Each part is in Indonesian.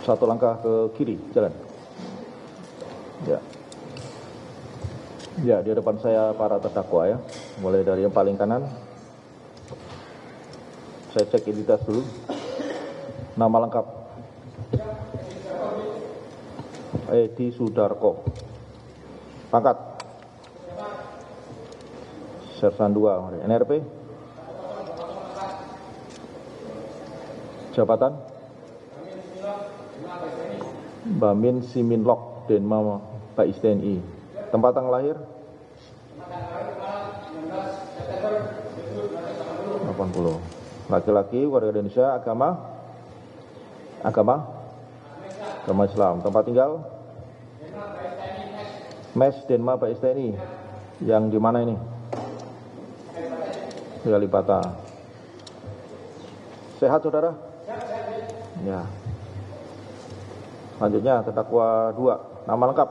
Satu langkah ke kiri, jalan. Ya. Ya, di depan saya para terdakwa ya. Mulai dari yang paling kanan. Saya cek identitas dulu. Nama lengkap. Edi Sudarko. Pangkat. Sersan 2. NRP. Jabatan. Bamin Siminlok Denma Bais TNI. Tempat tanggal lahir 80. Laki-laki, warga Indonesia, agama Islam. Tempat tinggal Mes Denma Bais TNI. Yang di mana ini? Di Kalibata. Sehat saudara? Ya. Selanjutnya terdakwa 2. Nama lengkap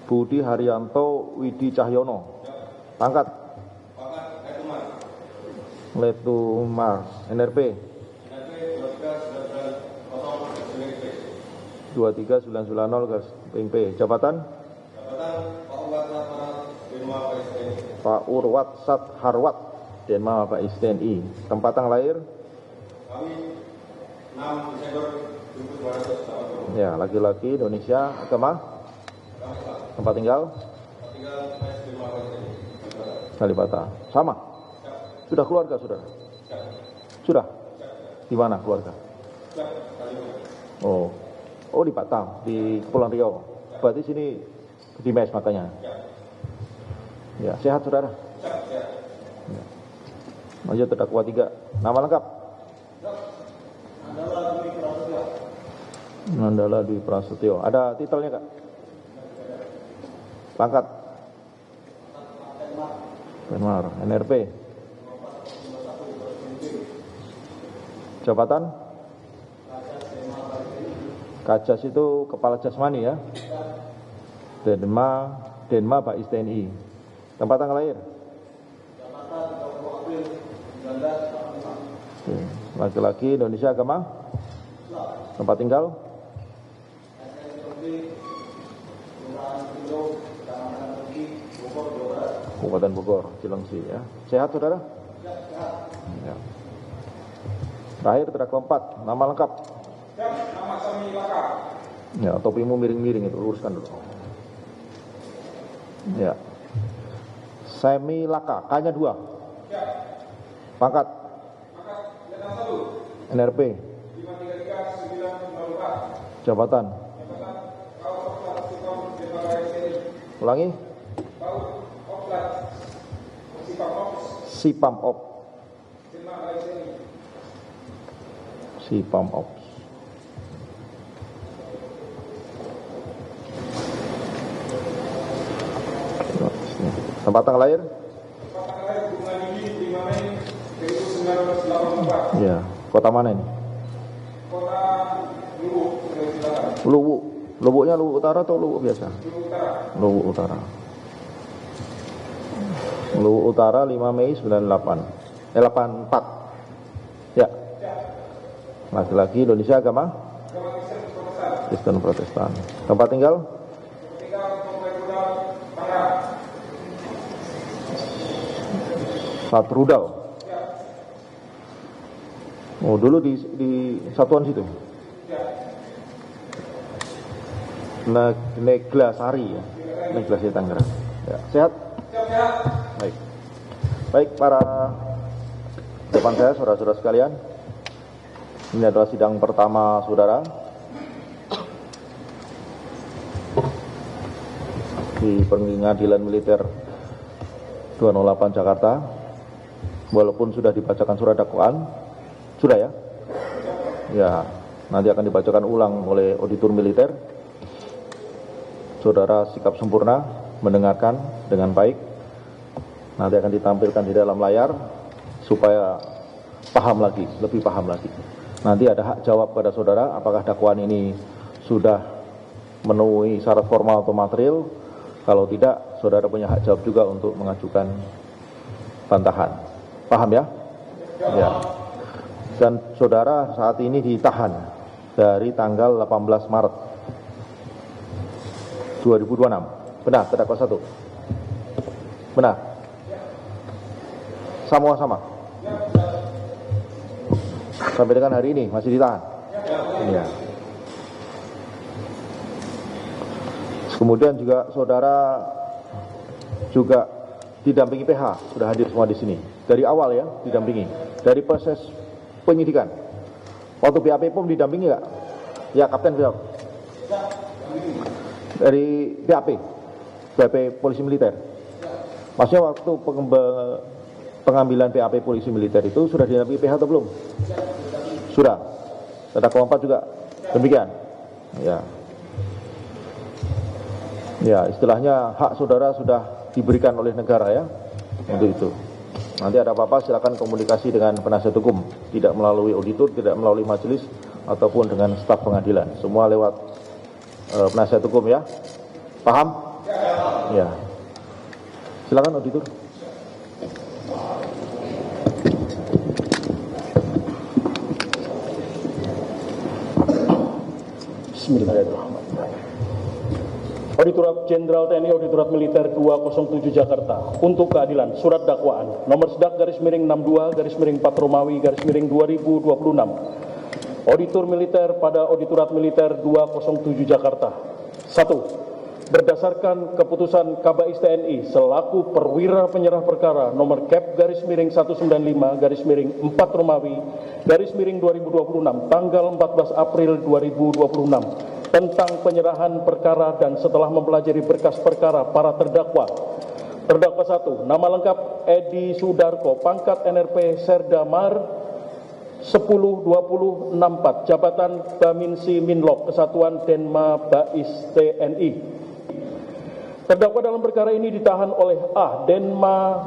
Budi Haryanto Widi Cahyono. Pangkat Letumar. NRP 23990-P. Jabatan Pak Urwat Sat Harwat Denma Bais TNI. Tempat tanggal lahir ya, laki-laki Indonesia, agama tempat tinggal Kalibata. Sama? Sudah keluarga saudara? Sudah? Di mana keluarga? Oh di Batam, di Kepulauan Riau. Berarti sini di Mes makanya. Ya, sehat saudara? Ya. Lanjut terdakwa 3. Nama lengkap Nandala Dwi Prasetyo. Ada titelnya kak? Pangkat Penmar. NRP Jabatan Kajas itu kepala jasmani ya. Denma Bais TNI. Tempat tanggal lahir laki-laki Indonesia, agama tempat tinggal Kabupaten Bogor, Cilengsi ya. Sehat saudara? Ya. Terakhir terdakwa 4. Nama lengkap Nama Semi Laka. Ya, topimu miring-miring itu, luruskan dulu. Ya. Semi Laka, K-nya 2. Pangkat NRP 533-994. Jabatan ulangi Sipam Op. Tempat tanggal lahir? Ya, kota mana ini? Kota Luwu. Luwu. Luwuknya Luwu Utara atau Luwu biasa? Luwu Utara. Luwu Utara 5 Mei 84. Ya. Laki-laki Indonesia, agama Kristen Protestan. Tempat tinggal? Satrudal. Oh, dulu di satuan situ. Neglasari ya. Neglasari Tangerang. Ya, sehat? Baik para depan saya, saudara-saudara sekalian. Ini adalah sidang pertama saudara di Pengadilan Militer 208 Jakarta. Walaupun sudah dibacakan surat dakwaan, sudah ya? Ya, nanti akan dibacakan ulang oleh auditor militer. Saudara sikap sempurna, mendengarkan dengan baik. Nanti akan ditampilkan di dalam layar supaya paham lagi, lebih paham lagi. Nanti ada hak jawab pada saudara apakah dakwaan ini sudah memenuhi syarat formal atau material Kalau tidak, saudara punya hak jawab juga untuk mengajukan bantahan. Paham ya? Ya. Dan saudara saat ini ditahan dari tanggal 18 Maret 2026. Benar, terdakwa 1. Benar. Sama-sama. Sampai dengan hari ini masih ditahan. Ya. Kemudian juga saudara juga didampingi PH, sudah hadir semua di sini. Dari awal ya, didampingi. Dari proses penyidikan. Waktu BAP POM didampingi nggak? Ya, Kapten jawab. Dari BAP Polisi Militer. Maksudnya waktu pengambilan BAP Polisi Militer itu sudah didampingi PH atau belum? Sudah. Terdakwa 4 juga. Demikian. Ya. Ya, istilahnya hak saudara sudah diberikan oleh negara ya, untuk itu. Nanti ada apa-apa silakan komunikasi dengan penasihat hukum, tidak melalui auditor, tidak melalui majelis, ataupun dengan staf pengadilan. Semua lewat penasihat hukum ya. Paham? Ya. Silakan auditor. Bismillahirrahmanirrahim. Auditorat Jenderal TNI Auditorat Militer 207 Jakarta untuk keadilan surat dakwaan nomor sedak _62 Romawi 2026. Auditor Militer pada Auditorat Militer 207 Jakarta. 1. Berdasarkan keputusan Kabais TNI selaku perwira penyerah perkara nomor Cap _195 _4 Romawi 2026 tanggal 14 April 2026 tentang penyerahan perkara dan setelah mempelajari berkas perkara para terdakwa. Terdakwa 1, nama lengkap Edi Sudarko, pangkat NRP Serdamar 102064, jabatan Baminsi Minlok, Kesatuan Denma Bais TNI. Terdakwa dalam perkara ini ditahan oleh A, Denma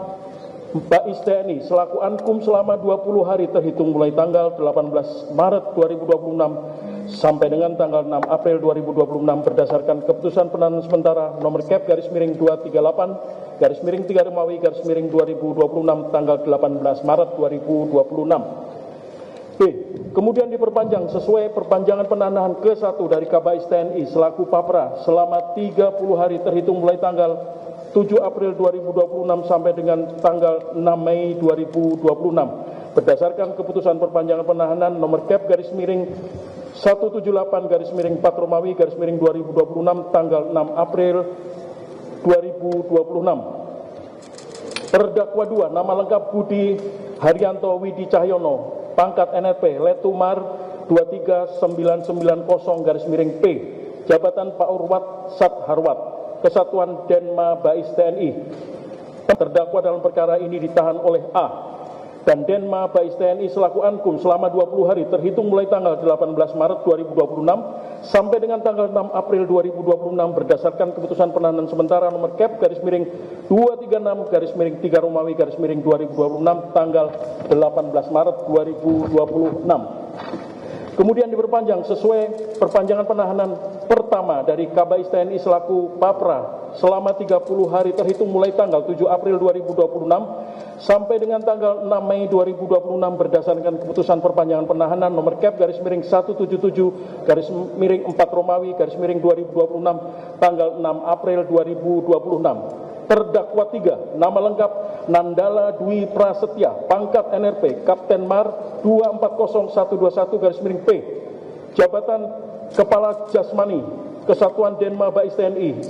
Bais TNI selaku Ankum selama 20 hari terhitung mulai tanggal 18 Maret 2026 sampai dengan tanggal 6 April 2026 berdasarkan keputusan penahanan sementara nomor Cap _238 _3 Romawi _2026 tanggal 18 Maret 2026. B. Kemudian diperpanjang sesuai perpanjangan penahanan ke-1 dari Kabais TNI selaku Papra selama 30 hari terhitung mulai tanggal 7 April 2026 sampai dengan tanggal 6 Mei 2026 berdasarkan keputusan perpanjangan penahanan nomor Cap _178 _4 Romawi _2026 tanggal 6 April 2026. Terdakwa 2 nama lengkap Budi Haryanto Widi Cahyono, pangkat NRP Letumar 23990 _P, jabatan Pak Urwat Sat Harwat, Kesatuan Denma Bais TNI. Terdakwa dalam perkara ini ditahan oleh A dan Denma Bais TNI selaku Ankum selama 20 hari terhitung mulai tanggal 18 Maret 2026 sampai dengan tanggal 6 April 2026 berdasarkan keputusan penahanan sementara nomor Cap _236 _3 Romawi _2026 tanggal 18 Maret 2026. Kemudian diperpanjang sesuai perpanjangan penahanan pertama dari Kabais TNI selaku Papra selama 30 hari terhitung mulai tanggal 7 April 2026 sampai dengan tanggal 6 Mei 2026 berdasarkan keputusan perpanjangan penahanan nomor Cap _177 _4 Romawi _2026 tanggal 6 April 2026. Terdakwa 3, nama lengkap Nandala Dwi Prasetya, pangkat NRP Kapten Mar 240121 _P, jabatan Kepala Jasmani, Kesatuan Denma Bais TNI.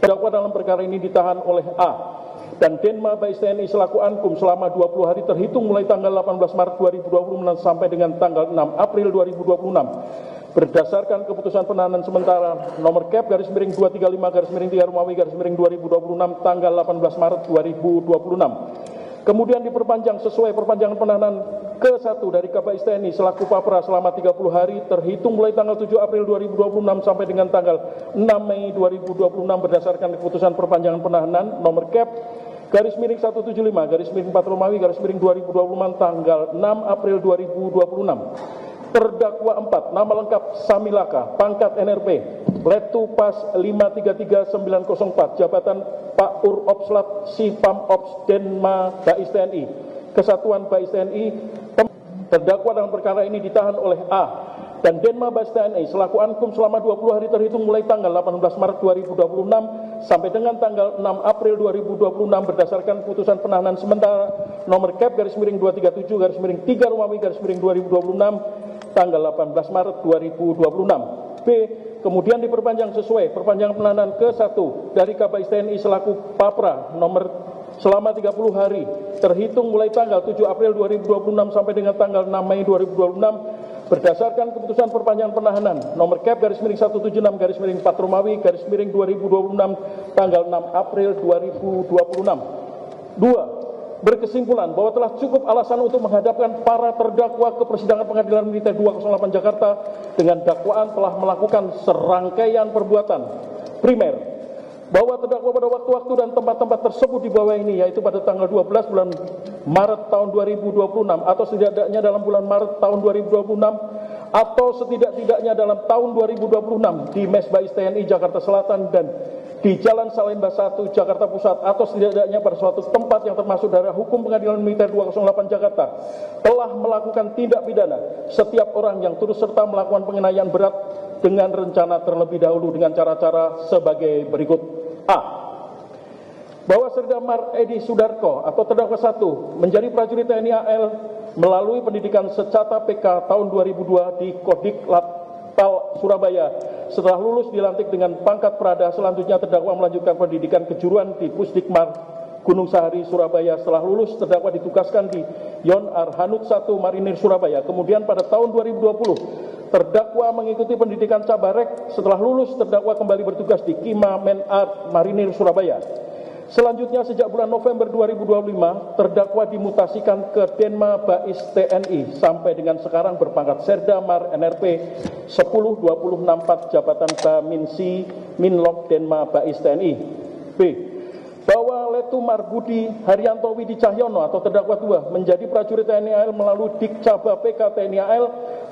Terdakwa dalam perkara ini ditahan oleh A dan Denma Bais TNI selaku Ankum selama 20 hari terhitung mulai tanggal 18 Maret 2026 sampai dengan tanggal 6 April 2026. Berdasarkan keputusan penahanan sementara nomor Cap _235 _3 Romawi _2026 tanggal 18 Maret 2026. Kemudian diperpanjang sesuai perpanjangan penahanan ke-1 dari Kabais TNI selaku Papra selama 30 hari terhitung mulai tanggal 7 April 2026 sampai dengan tanggal 6 Mei 2026 berdasarkan keputusan perpanjangan penahanan nomor Cap _175 _4 Romawi _2026 tanggal 6 April 2026. Terdakwa 4, nama lengkap Samilaka, pangkat NRP, Letu Pas 533904, jabatan Pak Uropslat Sipam Ops Denma Bais TNI, Kesatuan Bais TNI. Terdakwa dalam perkara ini ditahan oleh A dan Denma Bais TNI selaku ankum selama 20 hari terhitung mulai tanggal 18 Maret 2026 sampai dengan tanggal 6 April 2026 berdasarkan putusan penahanan sementara nomor Kep/237/3 Romawi/2026 tanggal 18 Maret 2026. B. Kemudian diperpanjang sesuai perpanjangan penahanan ke-1 dari Kabais TNI selaku Papra nomor selama 30 hari terhitung mulai tanggal 7 April 2026 sampai dengan tanggal 6 Mei 2026 berdasarkan keputusan perpanjangan penahanan nomor Kep/176/4 Romawi/2026 tanggal 6 April 2026. 2. Berkesimpulan bahwa telah cukup alasan untuk menghadapkan para terdakwa ke persidangan Pengadilan Militer 208 Jakarta dengan dakwaan telah melakukan serangkaian perbuatan primer, bahwa terdakwa pada waktu-waktu dan tempat-tempat tersebut di bawah ini, yaitu pada tanggal 12 bulan Maret tahun 2026 atau setidaknya dalam bulan Maret tahun 2026 atau setidak-tidaknya dalam tahun 2026 di Mes Bais TNI Jakarta Selatan dan di Jalan Salemba 1 Jakarta Pusat atau setidaknya pada suatu tempat yang termasuk daerah hukum Pengadilan Militer 208 Jakarta telah melakukan tindak pidana setiap orang yang turut serta melakukan penganiayaan berat dengan rencana terlebih dahulu dengan cara-cara sebagai berikut. A. Bahwa Serda Mar Edi Sudarko atau terdakwa 1 menjadi prajurit TNI AL melalui pendidikan secata PK tahun 2002 di Kodik Latal Surabaya. Setelah lulus dilantik dengan pangkat Prada, selanjutnya terdakwa melanjutkan pendidikan kejuruan di Pusdikmar Gunung Sahari Surabaya. Setelah lulus terdakwa ditugaskan di Yon Arhanud 1 Marinir Surabaya. Kemudian pada tahun 2020 terdakwa mengikuti pendidikan Cabarek. Setelah lulus terdakwa kembali bertugas di Kima Men Art Marinir Surabaya. Selanjutnya sejak bulan November 2025 terdakwa dimutasikan ke Denma Bais TNI sampai dengan sekarang berpangkat Serda Mar NRP 10264 jabatan Baminsi Minlok Denma Bais TNI. B. Bahwa Letu Marbudi Haryanto Widi Cahyono atau terdakwa 2 menjadi prajurit TNI AL melalui Dikcaba PK TNI AL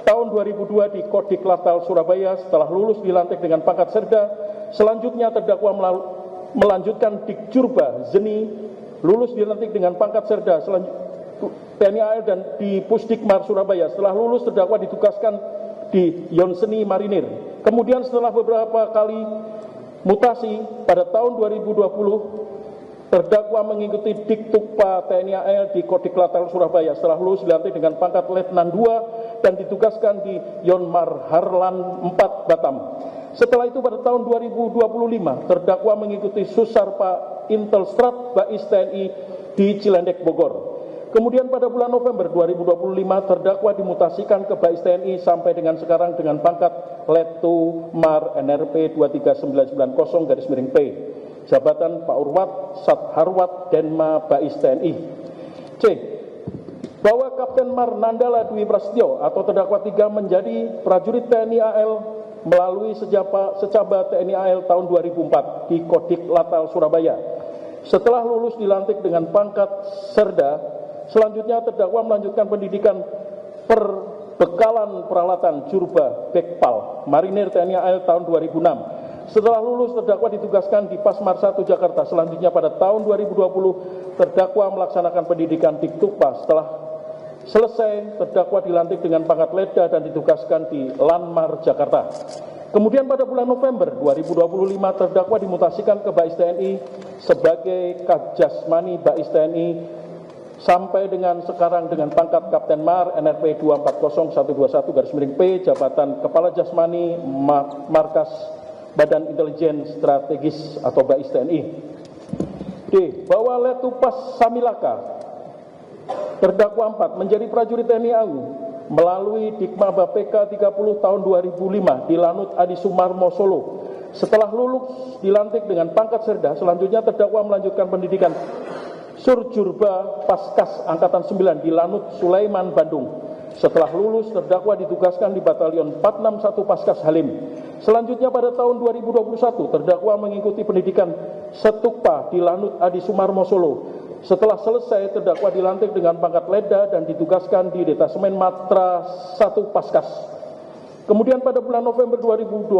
tahun 2002 di Kodik Latal Surabaya. Setelah lulus dilantik dengan pangkat Serda. Selanjutnya terdakwa melanjutkan Dikjurba Zeni, lulus dilantik dengan pangkat Serda TNI AL dan di Pusdikmar Surabaya. Setelah lulus terdakwa ditugaskan di Yonseni Marinir. Kemudian setelah beberapa kali mutasi pada tahun 2020 terdakwa mengikuti Diktukpa TNI AL di Kodik Latal Surabaya. Setelah lulus dilantik dengan pangkat Letnan 2 dan ditugaskan di Yonmar Harlan 4 Batam. Setelah itu pada tahun 2025 terdakwa mengikuti Susarpa Intelstrat Bais TNI di Cilendek Bogor. Kemudian pada bulan November 2025 terdakwa dimutasikan ke Bais TNI sampai dengan sekarang dengan pangkat Letu Mar NRP 23990-P. Jabatan Pak Urwat Sat Harwat Denma Bais TNI. C. Bahwa Kapten Mar Nandala Dwi Prasetyo atau terdakwa 3 menjadi prajurit TNI AL melalui secaba TNI AL tahun 2004 di Kodik Latal Surabaya. Setelah lulus dilantik dengan pangkat Serda, selanjutnya terdakwa melanjutkan pendidikan perbekalan peralatan Jurba Bekpal Marinir TNI AL tahun 2006. Setelah lulus terdakwa ditugaskan di Pasmar 1 Jakarta. Selanjutnya pada tahun 2020 terdakwa melaksanakan pendidikan Diktukpa. Setelah selesai, terdakwa dilantik dengan pangkat Leda dan ditugaskan di Lanmar, Jakarta. Kemudian pada bulan November 2025, terdakwa dimutasikan ke Bais TNI sebagai Kajasmani Bais TNI sampai dengan sekarang dengan pangkat Kapten Mar NRP 240121-P, jabatan Kepala Jasmani Markas Badan Intelijen Strategis atau Bais TNI. D. Bahwa Letupas Samilaka terdakwa 4 menjadi prajurit TNI AU melalui Dikmaba PK 30 tahun 2005 di Lanut Adi Sumarmo Solo. Setelah lulus dilantik dengan pangkat Serda, selanjutnya terdakwa melanjutkan pendidikan Surjurba Paskas Angkatan 9 di Lanut Sulaiman Bandung. Setelah lulus terdakwa ditugaskan di Batalion 461 Paskas Halim. Selanjutnya pada tahun 2021 terdakwa mengikuti pendidikan Setukpa di Lanut Adi Sumarmo Solo. Setelah selesai, terdakwa dilantik dengan pangkat Letda dan ditugaskan di Detasemen Matra 1 Paskas. Kemudian pada bulan November 2025,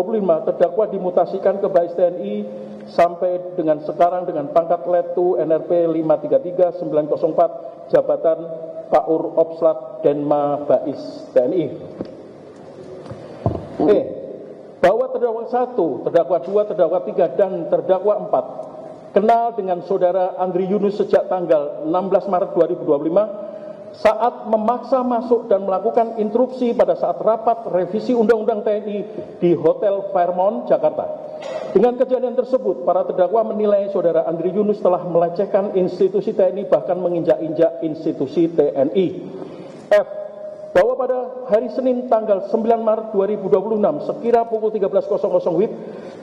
terdakwa dimutasikan ke Bais TNI sampai dengan sekarang dengan pangkat Letu NRP 533904, jabatan Paur Opslat Denma Bais TNI. Bahwa terdakwa 1, terdakwa 2, terdakwa 3, dan terdakwa 4 kenal dengan saudara Andri Yunus sejak tanggal 16 Maret 2025 saat memaksa masuk dan melakukan interupsi pada saat rapat revisi Undang-Undang TNI di Hotel Fairmont, Jakarta. Dengan kejadian tersebut, para terdakwa menilai saudara Andri Yunus telah melecehkan institusi TNI bahkan menginjak-injak institusi TNI. F. Bahwa pada hari Senin tanggal 9 Maret 2026 sekira pukul 13.00 WIB,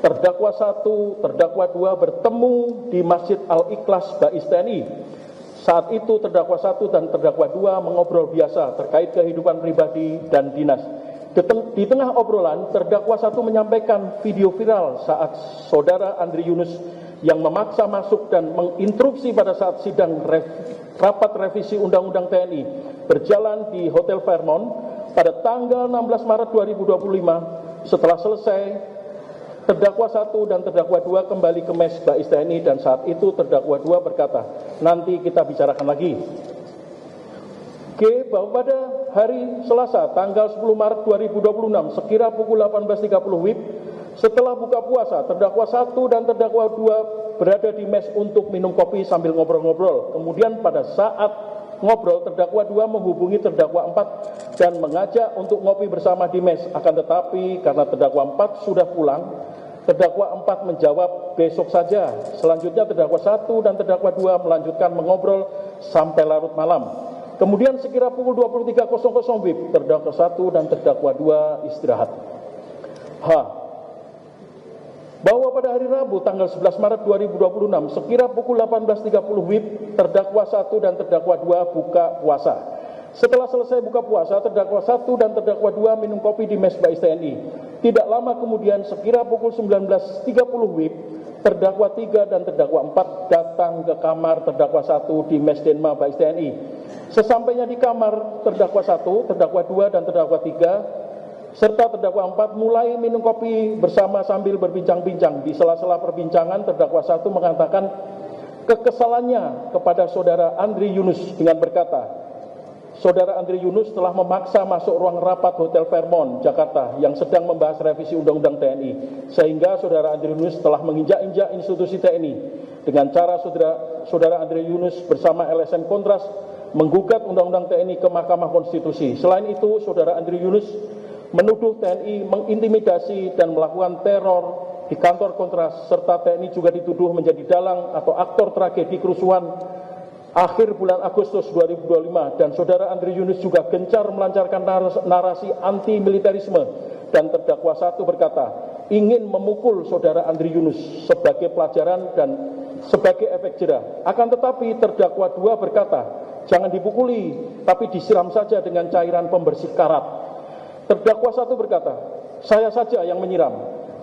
terdakwa 1, terdakwa 2 bertemu di Masjid Al-Ikhlas Bais TNI. Saat itu terdakwa 1 dan terdakwa 2 mengobrol biasa terkait kehidupan pribadi dan dinas. Di tengah obrolan, terdakwa 1 menyampaikan video viral saat saudara Andri Yunus yang memaksa masuk dan menginterupsi pada saat sidang rapat revisi Undang-Undang TNI berjalan di Hotel Fairmont pada tanggal 16 Maret 2025. Setelah selesai, terdakwa 1 dan terdakwa 2 kembali ke mes Bais TNI dan saat itu terdakwa 2 berkata, nanti kita bicarakan lagi. G. Bahwa pada hari Selasa tanggal 10 Maret 2026 sekira pukul 18.30 WIB, setelah buka puasa, terdakwa 1 dan terdakwa 2 berada di mes untuk minum kopi sambil ngobrol-ngobrol. Kemudian pada saat ngobrol, terdakwa 2 menghubungi terdakwa 4 dan mengajak untuk ngopi bersama di mes. Akan tetapi karena terdakwa 4 sudah pulang, terdakwa 4 menjawab besok saja. Selanjutnya terdakwa 1 dan terdakwa 2 melanjutkan mengobrol sampai larut malam. Kemudian sekira pukul 23.00 WIB, terdakwa 1 dan terdakwa 2 istirahat. H. Bahwa pada hari Rabu tanggal 11 Maret 2026 sekira pukul 18.30 WIB, terdakwa 1 dan terdakwa 2 buka puasa. Setelah selesai buka puasa, terdakwa 1 dan terdakwa 2 minum kopi di mes Bais TNI. Tidak lama kemudian sekira pukul 19.30 WIB, terdakwa 3 dan terdakwa 4 datang ke kamar terdakwa 1 di mes Denma Bais TNI. Sesampainya di kamar terdakwa 1, terdakwa 2 dan terdakwa 3 serta terdakwa 4 mulai minum kopi bersama sambil berbincang-bincang. Di sela-sela perbincangan, terdakwa 1 mengatakan kekesalannya kepada saudara Andri Yunus dengan berkata, saudara Andri Yunus telah memaksa masuk ruang rapat Hotel Fairmont, Jakarta yang sedang membahas revisi Undang-Undang TNI, sehingga saudara Andri Yunus telah menginjak-injak institusi TNI. Dengan cara saudara Andri Yunus bersama LSM Kontras menggugat Undang-Undang TNI ke Mahkamah Konstitusi. Selain itu, saudara Andri Yunus menuduh TNI mengintimidasi dan melakukan teror di kantor Kontras, serta TNI juga dituduh menjadi dalang atau aktor tragedi kerusuhan akhir bulan Agustus 2025, dan saudara Andri Yunus juga gencar melancarkan narasi anti-militerisme, dan terdakwa 1 berkata ingin memukul saudara Andri Yunus sebagai pelajaran dan sebagai efek jera. Akan tetapi terdakwa 2 berkata jangan dipukuli, tapi disiram saja dengan cairan pembersih karat. Terdakwa 1 berkata, saya saja yang menyiram.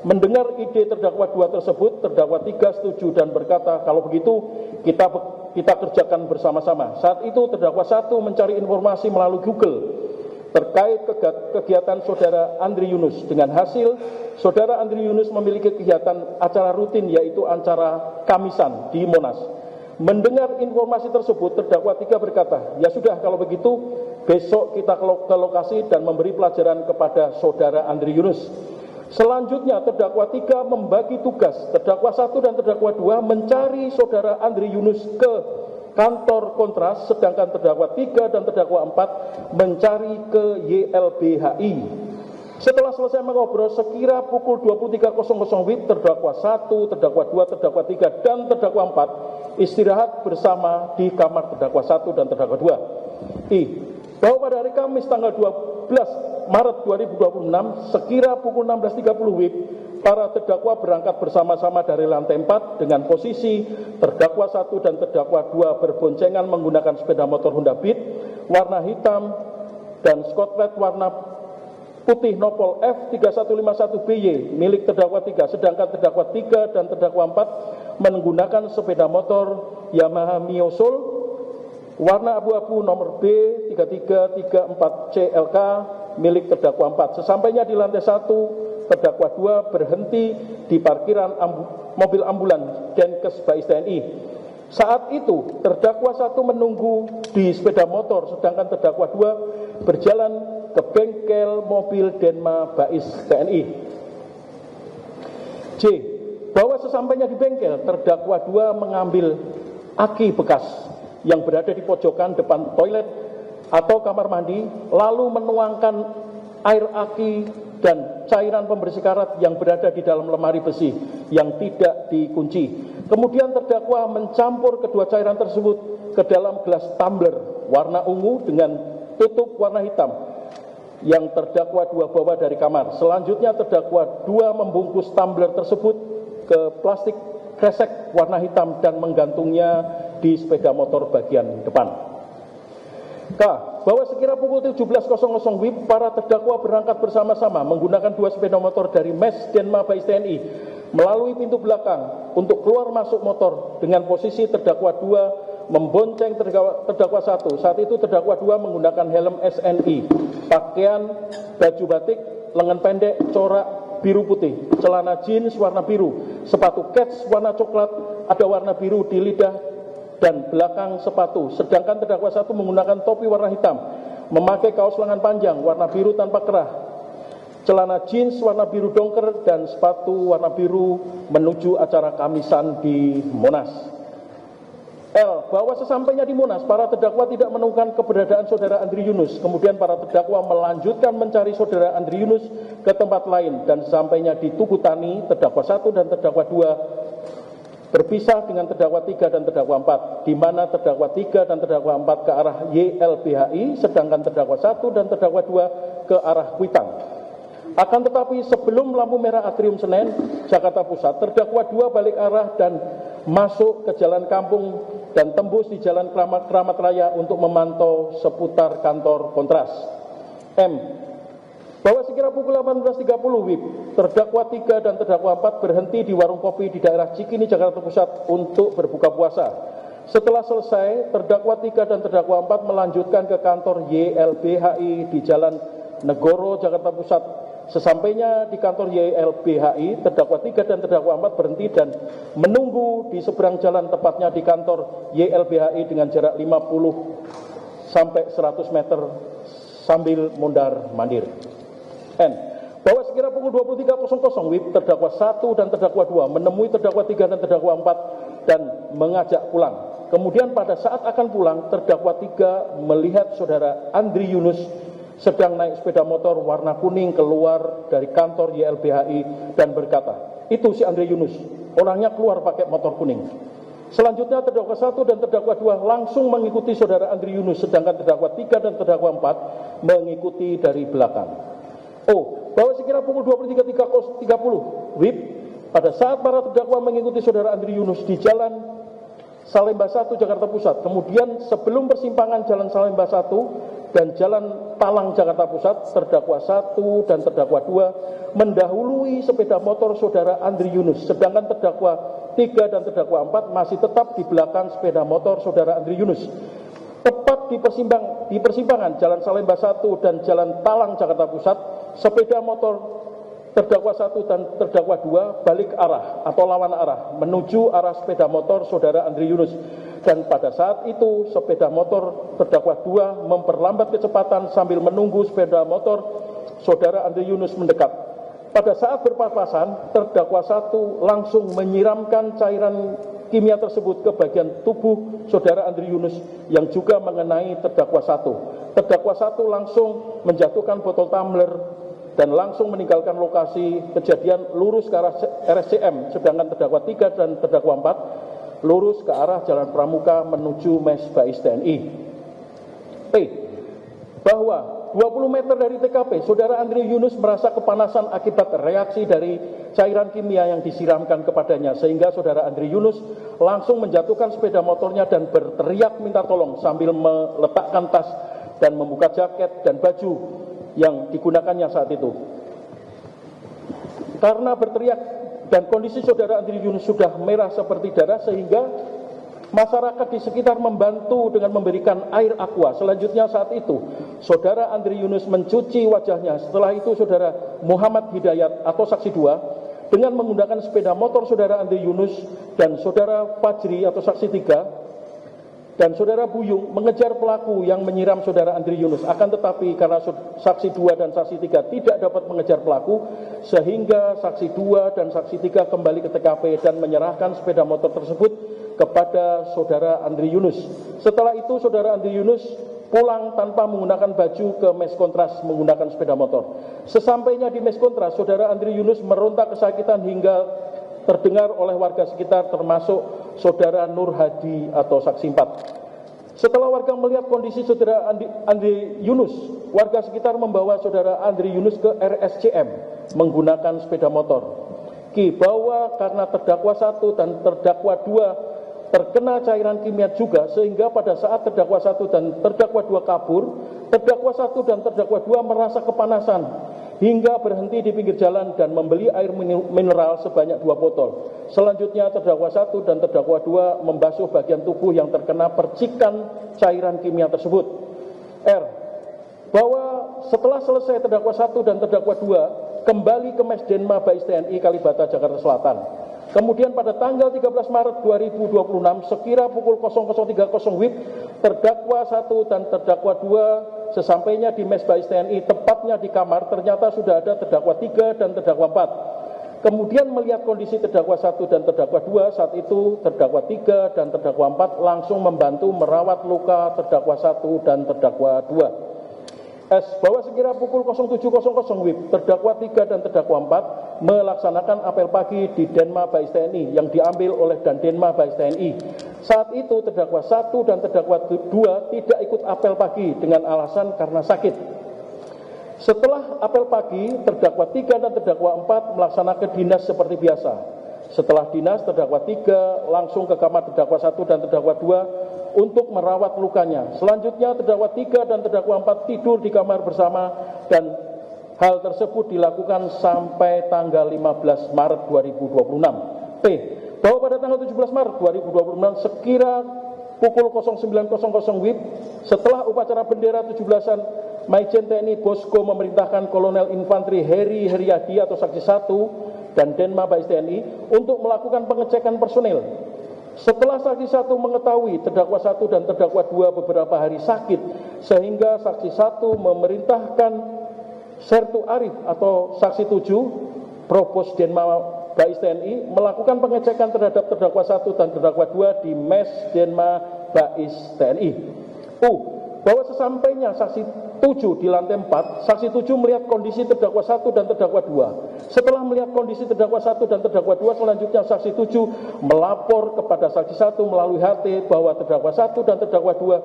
Mendengar ide terdakwa 2 tersebut, terdakwa 3 setuju dan berkata, kalau begitu kita kerjakan bersama-sama. Saat itu terdakwa 1 mencari informasi melalui Google terkait kegiatan saudara Andri Yunus. Dengan hasil, saudara Andri Yunus memiliki kegiatan acara rutin, yaitu acara Kamisan di Monas. Mendengar informasi tersebut, terdakwa 3 berkata, ya sudah kalau begitu besok kita ke lokasi dan memberi pelajaran kepada saudara Andri Yunus. Selanjutnya terdakwa 3 membagi tugas, terdakwa 1 dan terdakwa 2 mencari saudara Andri Yunus ke kantor Kontras, sedangkan terdakwa 3 dan terdakwa 4 mencari ke YLBHI. Setelah selesai mengobrol sekira pukul 23.00 WIB, terdakwa 1, terdakwa 2, terdakwa 3 dan terdakwa 4 istirahat bersama di kamar terdakwa 1 dan terdakwa 2. I. Bahwa pada hari Kamis tanggal 12 Maret 2026 sekira pukul 16.30 WIB, para terdakwa berangkat bersama-sama dari lantai 4 dengan posisi terdakwa 1 dan terdakwa 2 berboncengan menggunakan sepeda motor Honda Beat warna hitam dan Scotlet warna putih Nopol F3151BY milik terdakwa 3, sedangkan terdakwa 3 dan terdakwa 4 menggunakan sepeda motor Yamaha Mio Soul warna abu-abu nomor B3334CLK milik terdakwa 4. Sesampainya di lantai 1, terdakwa 2 berhenti di parkiran mobil ambulan Denkes Bais TNI. Saat itu terdakwa 1 menunggu di sepeda motor, sedangkan terdakwa 2 berjalan ke bengkel mobil Denma Bais TNI. C. Bahwa sesampainya di bengkel, terdakwa 2 mengambil aki bekas yang berada di pojokan depan toilet atau kamar mandi, lalu menuangkan air aki dan cairan pembersih karat yang berada di dalam lemari besi yang tidak dikunci. Kemudian terdakwa mencampur kedua cairan tersebut ke dalam gelas tumbler warna ungu dengan tutup warna hitam yang terdakwa 2 bawa dari kamar. Selanjutnya terdakwa 2 membungkus tumbler tersebut ke plastik kresek warna hitam dan menggantungnya di sepeda motor bagian depan. K. Bahwa sekira pukul 17.00 WIB, para terdakwa berangkat bersama-sama menggunakan 2 sepeda motor dari Mes Denma Bais TNI melalui pintu belakang untuk keluar masuk motor dengan posisi terdakwa 2 membonceng terdakwa 1. Saat itu terdakwa 2 menggunakan helm SNI, pakaian baju batik, lengan pendek, corak biru putih, celana jeans warna biru, sepatu kets warna coklat, ada warna biru di lidah dan belakang sepatu. Sedangkan terdakwa 1 menggunakan topi warna hitam, memakai kaos lengan panjang warna biru tanpa kerah, celana jeans warna biru dongker dan sepatu warna biru menuju acara kamisan di Monas. L. Bahwa sesampainya di Monas, para terdakwa tidak menemukan keberadaan saudara Andri Yunus. Kemudian para terdakwa melanjutkan mencari saudara Andri Yunus ke tempat lain, dan sesampainya di Tugu Tani, terdakwa 1 dan terdakwa 2 berpisah dengan terdakwa 3 dan terdakwa 4, di mana terdakwa 3 dan terdakwa 4 ke arah YLBHI, sedangkan terdakwa 1 dan terdakwa 2 ke arah Kuitang. Akan tetapi sebelum lampu merah Atrium Senen, Jakarta Pusat, terdakwa 2 balik arah dan masuk ke jalan kampung dan tembus di jalan Kramat Raya untuk memantau seputar kantor Kontras. M. Bahwa sekira pukul 18.30 WIB, terdakwa 3 dan terdakwa 4 berhenti di warung kopi di daerah Cikini, Jakarta Pusat untuk berbuka puasa. Setelah selesai, terdakwa 3 dan terdakwa 4 melanjutkan ke kantor YLBHI di Jalan Negoro, Jakarta Pusat. Sesampainya di kantor YLBHI, terdakwa 3 dan terdakwa 4 berhenti dan menunggu di seberang jalan, tepatnya di kantor YLBHI dengan jarak 50 sampai 100 meter sambil mondar-mandir. N. Bahwa sekira pukul 23.00 WIB, terdakwa 1 dan terdakwa 2 menemui terdakwa 3 dan terdakwa 4 dan mengajak pulang. Kemudian pada saat akan pulang, terdakwa 3 melihat saudara Andri Yunus sedang naik sepeda motor warna kuning keluar dari kantor YLBHI dan berkata, "Itu si Andri Yunus, orangnya keluar pakai motor kuning." Selanjutnya terdakwa 1 dan terdakwa 2 langsung mengikuti saudara Andri Yunus, sedangkan terdakwa 3 dan terdakwa 4 mengikuti dari belakang. O. Bahwa sekira pukul 23.30 WIB, pada saat para terdakwa mengikuti saudara Andri Yunus di jalan Salemba 1, Jakarta Pusat, kemudian sebelum persimpangan jalan Salemba 1 dan jalan Talang, Jakarta Pusat, terdakwa 1 dan terdakwa 2 mendahului sepeda motor saudara Andri Yunus, sedangkan terdakwa 3 dan terdakwa 4 masih tetap di belakang sepeda motor saudara Andri Yunus. Tepat di persimpangan jalan Salemba 1 dan jalan Talang, Jakarta Pusat, sepeda motor terdakwa 1 dan terdakwa 2 balik arah atau lawan arah menuju arah sepeda motor saudara Andri Yunus, dan pada saat itu sepeda motor terdakwa 2 memperlambat kecepatan sambil menunggu sepeda motor saudara Andri Yunus mendekat. Pada saat berpapasan, terdakwa 1 langsung menyiramkan cairan kimia tersebut ke bagian tubuh saudara Andri Yunus yang juga mengenai terdakwa 1. Terdakwa 1 langsung menjatuhkan botol tumbler dan langsung meninggalkan lokasi kejadian lurus ke arah RSCM, sedangkan terdakwa 3 dan terdakwa 4 lurus ke arah Jalan Pramuka menuju Mes Bais TNI. P. Bahwa 20 meter dari TKP, saudara Andri Yunus merasa kepanasan akibat reaksi dari cairan kimia yang disiramkan kepadanya, sehingga saudara Andri Yunus langsung menjatuhkan sepeda motornya dan berteriak minta tolong sambil meletakkan tas dan membuka jaket dan baju yang digunakannya saat itu. Karena berteriak dan kondisi saudara Andri Yunus sudah merah seperti darah, sehingga Masyarakat di sekitar membantu dengan memberikan air aqua. Selanjutnya saat itu, Saudara Andri Yunus mencuci wajahnya. Setelah itu Saudara Muhammad Hidayat atau saksi 2 dengan menggunakan sepeda motor Saudara Andri Yunus dan Saudara Fajri atau saksi 3 dan Saudara Buyung mengejar pelaku yang menyiram Saudara Andri Yunus. Akan tetapi karena saksi 2 dan saksi 3 tidak dapat mengejar pelaku, sehingga saksi 2 dan saksi 3 kembali ke TKP dan menyerahkan sepeda motor tersebut kepada Saudara Andri Yunus. Setelah itu Saudara Andri Yunus pulang tanpa menggunakan baju ke mes kontras menggunakan sepeda motor. Sesampainya di mes kontras, Saudara Andri Yunus meronta kesakitan hingga terdengar oleh warga sekitar termasuk Saudara Nur Hadi atau saksi 4. Setelah warga melihat kondisi Saudara Andri Yunus, warga sekitar membawa Saudara Andri Yunus ke RSCM menggunakan sepeda motor. Bahwa karena terdakwa 1 dan terdakwa 2 terkena cairan kimia juga, sehingga pada saat terdakwa 1 dan terdakwa 2 kabur, terdakwa 1 dan terdakwa 2 merasa kepanasan hingga berhenti di pinggir jalan dan membeli air mineral sebanyak 2 botol. Selanjutnya terdakwa 1 dan terdakwa 2 membasuh bagian tubuh yang terkena percikan cairan kimia tersebut. Bahwa setelah selesai terdakwa 1 dan terdakwa 2 kembali ke Mes Denma Bais TNI Kalibata, Jakarta Selatan. Kemudian pada tanggal 13 Maret 2026 sekira pukul 00.30 WIB, terdakwa 1 dan terdakwa 2 sesampainya di Mes Bais TNI, tepatnya di kamar, ternyata sudah ada terdakwa 3 dan terdakwa 4. Kemudian melihat kondisi terdakwa 1 dan terdakwa 2, saat itu terdakwa 3 dan terdakwa 4 langsung membantu merawat luka terdakwa 1 dan terdakwa 2. Bahwa sekira pukul 07.00 WIB, terdakwa 3 dan terdakwa 4 melaksanakan apel pagi di Denma Bais TNI yang diambil oleh Dandenma Bais TNI. Saat itu terdakwa 1 dan terdakwa 2 tidak ikut apel pagi dengan alasan karena sakit. Setelah apel pagi, terdakwa 3 dan terdakwa 4 melaksanakan dinas seperti biasa. Setelah dinas, terdakwa 3 langsung ke kamar terdakwa 1 dan terdakwa 2 untuk merawat lukanya. Selanjutnya terdakwa 3 dan terdakwa 4 tidur di kamar bersama dan hal tersebut dilakukan sampai tanggal 15 Maret 2026. Bahwa pada tanggal 17 Maret 2026 sekira pukul 09.00 WIB, setelah upacara bendera 17-an, Maijen TNI Bosko memerintahkan Kolonel Infanteri Heri Heriadi atau saksi 1 dan Denma Bais TNI untuk melakukan pengecekan personil. Setelah saksi 1 mengetahui terdakwa 1 dan terdakwa 2 beberapa hari sakit, sehingga saksi 1 memerintahkan Sertu Arif atau saksi 7 Propos Denma Bais TNI melakukan pengecekan terhadap terdakwa 1 dan terdakwa 2 di Mes Denma Bais TNI. Bahwa sesampainya saksi 7 di lantai 4, saksi 7 melihat kondisi terdakwa 1 dan terdakwa 2. Setelah melihat kondisi terdakwa 1 dan terdakwa 2, selanjutnya saksi 7 melapor kepada saksi 1 melalui HT bahwa terdakwa 1 dan terdakwa 2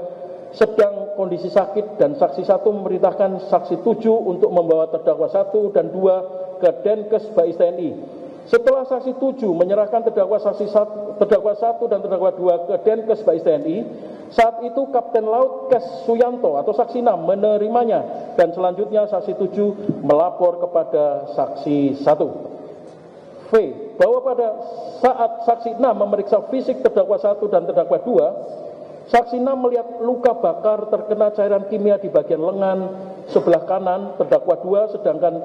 sedang kondisi sakit, dan saksi 1 memerintahkan saksi 7 untuk membawa terdakwa 1 dan 2 ke Denkes Bais TNI. Setelah saksi 7 menyerahkan terdakwa 1 dan terdakwa 2 ke Denkes Bais TNI, saat itu Kapten Laut Kes Suyanto atau saksi 6 menerimanya, dan selanjutnya saksi 7 melapor kepada saksi 1. Bahwa pada saat saksi 6 memeriksa fisik terdakwa 1 dan terdakwa 2, saksi 6 melihat luka bakar terkena cairan kimia di bagian lengan sebelah kanan terdakwa 2, sedangkan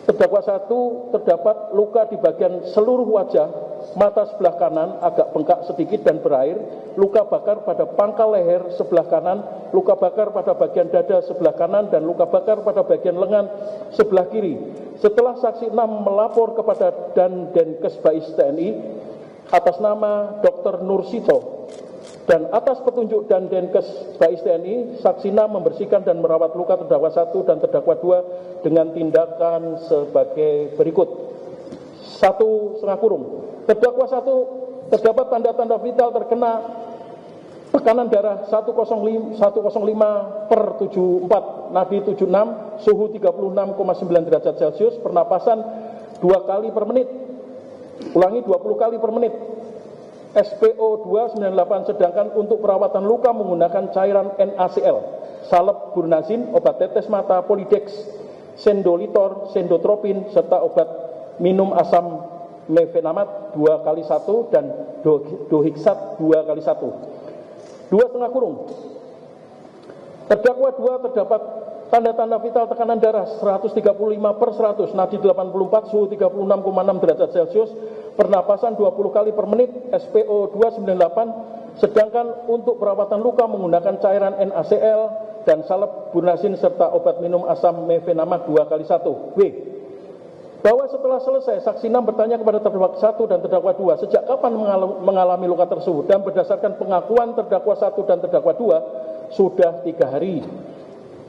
terdakwa 1 terdapat luka di bagian seluruh wajah, mata sebelah kanan agak bengkak sedikit dan berair, luka bakar pada pangkal leher sebelah kanan, luka bakar pada bagian dada sebelah kanan, dan luka bakar pada bagian lengan sebelah kiri. Setelah saksi 6 melapor kepada Denkes Bais TNI atas nama Dr. Nursito, dan atas petunjuk Denkes Bais TNI, saksi 6 membersihkan dan merawat luka terdakwa 1 dan terdakwa 2 dengan tindakan sebagai berikut. 1. Terdakwa 1 terdapat tanda-tanda vital terkena tekanan darah 105/74, nadi 76, suhu 36,9 derajat Celcius, pernapasan 2 kali per menit, ulangi 20 kali per menit, SPO2 98, sedangkan untuk perawatan luka menggunakan cairan NaCl, salep Burnazin, obat tetes mata Polidex, Sendolitor, Sendotropin, serta obat minum asam mefenamat 2x1 dan dohiksat 2x1. 2,5 kurung. Terdakwa 2 terdapat tanda-tanda vital tekanan darah 135/100, nadi 84, suhu 36,6 derajat Celcius, pernapasan 20 kali per menit, SPO 298, sedangkan untuk perawatan luka menggunakan cairan NaCl dan salep burnasin serta obat minum asam mefenamat 2x1. W. Bahwa setelah selesai, saksi 6 bertanya kepada terdakwa 1 dan terdakwa 2 sejak kapan mengalami luka tersebut, dan berdasarkan pengakuan terdakwa 1 dan terdakwa 2 sudah 3 hari.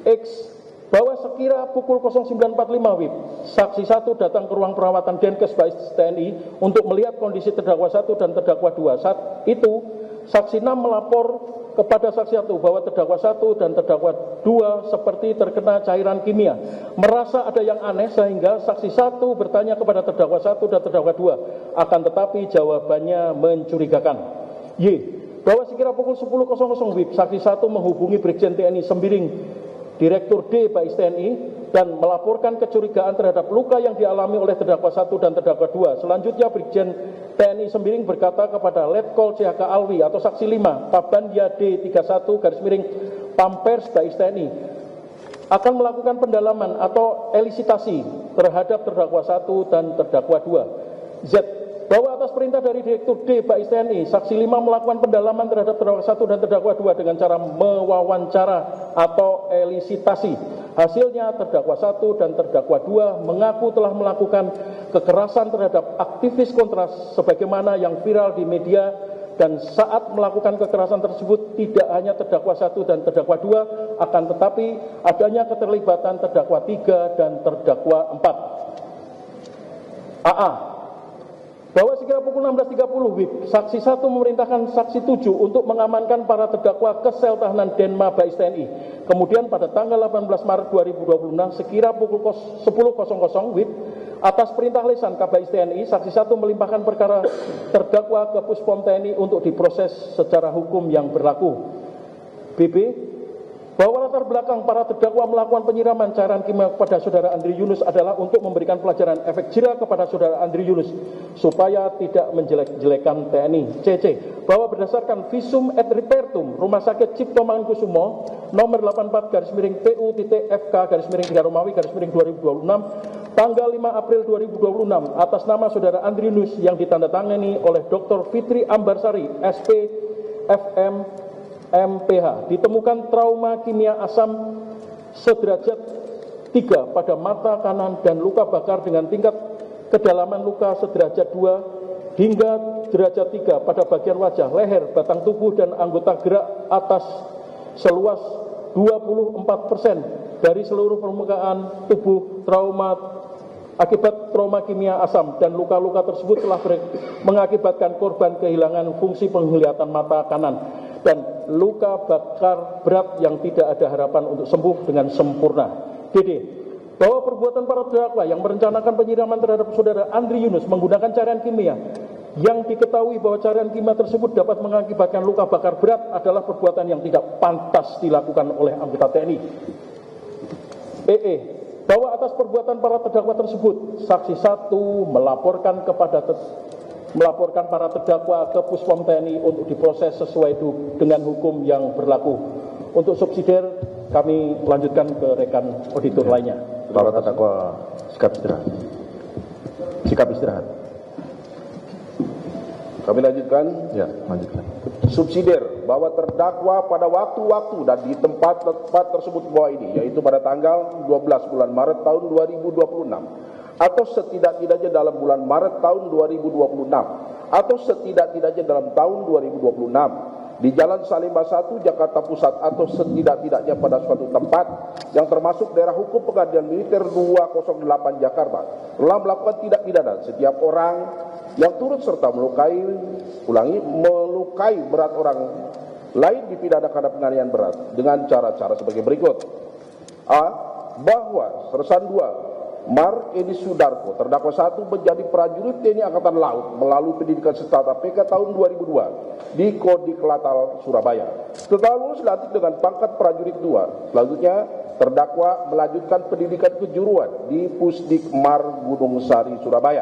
X. Bahwa sekira pukul 09.45 WIB, saksi 1 datang ke ruang perawatan Denkes Bais TNI untuk melihat kondisi terdakwa 1 dan terdakwa 2. Saat itu, saksi 6 melapor kepada saksi 1 bahwa terdakwa 1 dan terdakwa 2 seperti terkena cairan kimia. Merasa ada yang aneh sehingga saksi 1 bertanya kepada terdakwa 1 dan terdakwa 2, akan tetapi jawabannya mencurigakan. Y. Bahwa sekira pukul 10.00 WIB, saksi 1 menghubungi Brigjen TNI Sembiring, Direktur D Bais TNI, dan melaporkan kecurigaan terhadap luka yang dialami oleh terdakwa 1 dan terdakwa 2. Selanjutnya Brigjen TNI Sembiring berkata kepada Letkol CHK Alwi atau saksi 5, Pabandia D31 Pampers Bais TNI akan melakukan pendalaman atau elisitasi terhadap terdakwa 1 dan terdakwa 2. Z. Bahwa atas perintah dari Direktur D Bais TNI, saksi 5 melakukan pendalaman terhadap terdakwa 1 dan terdakwa 2 dengan cara mewawancara atau elisitasi. Hasilnya terdakwa 1 dan terdakwa 2 mengaku telah melakukan kekerasan terhadap aktivis kontras sebagaimana yang viral di media, dan saat melakukan kekerasan tersebut tidak hanya terdakwa 1 dan terdakwa 2, akan tetapi adanya keterlibatan terdakwa 3 dan terdakwa 4. AA. Bahwa sekira pukul 16.30 WIB, saksi 1 memerintahkan saksi 7 untuk mengamankan para terdakwa ke sel tahanan Denma Bais TNI. Kemudian pada tanggal 18 Maret 2026 sekira pukul 10.00 WIB, atas perintah lisan Kabais TNI, saksi 1 melimpahkan perkara terdakwa ke Puspom TNI untuk diproses secara hukum yang berlaku. BB. Bahwa latar belakang para terdakwa melakukan penyiraman cairan kimia kepada saudara Andri Yunus adalah untuk memberikan pelajaran efek jera kepada saudara Andri Yunus supaya tidak menjelek-jelekan TNI. CC. Bahwa berdasarkan visum et repertum Rumah Sakit Cipto Mangunkusumo nomor 84-PK-3-Romawi-2026 tanggal 5 April 2026 atas nama saudara Andri Yunus yang ditandatangani oleh Dr. Fitri Ambarsari SP FM MPH, ditemukan trauma kimia asam sederajat 3 pada mata kanan dan luka bakar dengan tingkat kedalaman luka sederajat 2 hingga derajat 3 pada bagian wajah, leher, batang tubuh, dan anggota gerak atas seluas 24% dari seluruh permukaan tubuh akibat trauma kimia asam, dan luka-luka tersebut telah mengakibatkan korban kehilangan fungsi penglihatan mata kanan dan luka bakar berat yang tidak ada harapan untuk sembuh dengan sempurna. DD. Bahwa perbuatan para terdakwa yang merencanakan penyiraman terhadap saudara Andri Yunus menggunakan cairan kimia yang diketahui bahwa cairan kimia tersebut dapat mengakibatkan luka bakar berat adalah perbuatan yang tidak pantas dilakukan oleh anggota TNI. EE. Bahwa atas perbuatan para terdakwa tersebut, saksi 1 melaporkan para terdakwa ke Puspom TNI untuk diproses sesuai dengan hukum yang berlaku. Untuk subsidiar kami lanjutkan ke rekan auditor lainnya. Para terdakwa sikap istirahat. Sikap istirahat. Kami lanjutkan. Ya, lanjutkan. Subsidiar bahwa terdakwa pada waktu-waktu dan di tempat-tempat tersebut bawah ini, yaitu pada tanggal 12 bulan Maret tahun 2026 atau setidak-tidaknya dalam bulan Maret tahun 2026 atau setidak-tidaknya dalam tahun 2026 di Jalan Salimba 1 Jakarta Pusat atau setidak-tidaknya pada suatu tempat yang termasuk daerah hukum Pengadilan Militer 208 Jakarta telah melakukan tindak pidana setiap orang yang turut serta melukai berat orang lain dipidana karena penganiayaan berat dengan cara-cara sebagai berikut. A. Bahwa sersan 2 Mar Edi Sudarko terdakwa 1 menjadi prajurit TNI Angkatan Laut melalui pendidikan setara PK tahun 2002 di Kodiklatal Surabaya. Setelah lulus dilantik dengan pangkat prajurit 2. Selanjutnya terdakwa melanjutkan pendidikan kejuruan di Pusdikmar Gunung Sari Surabaya.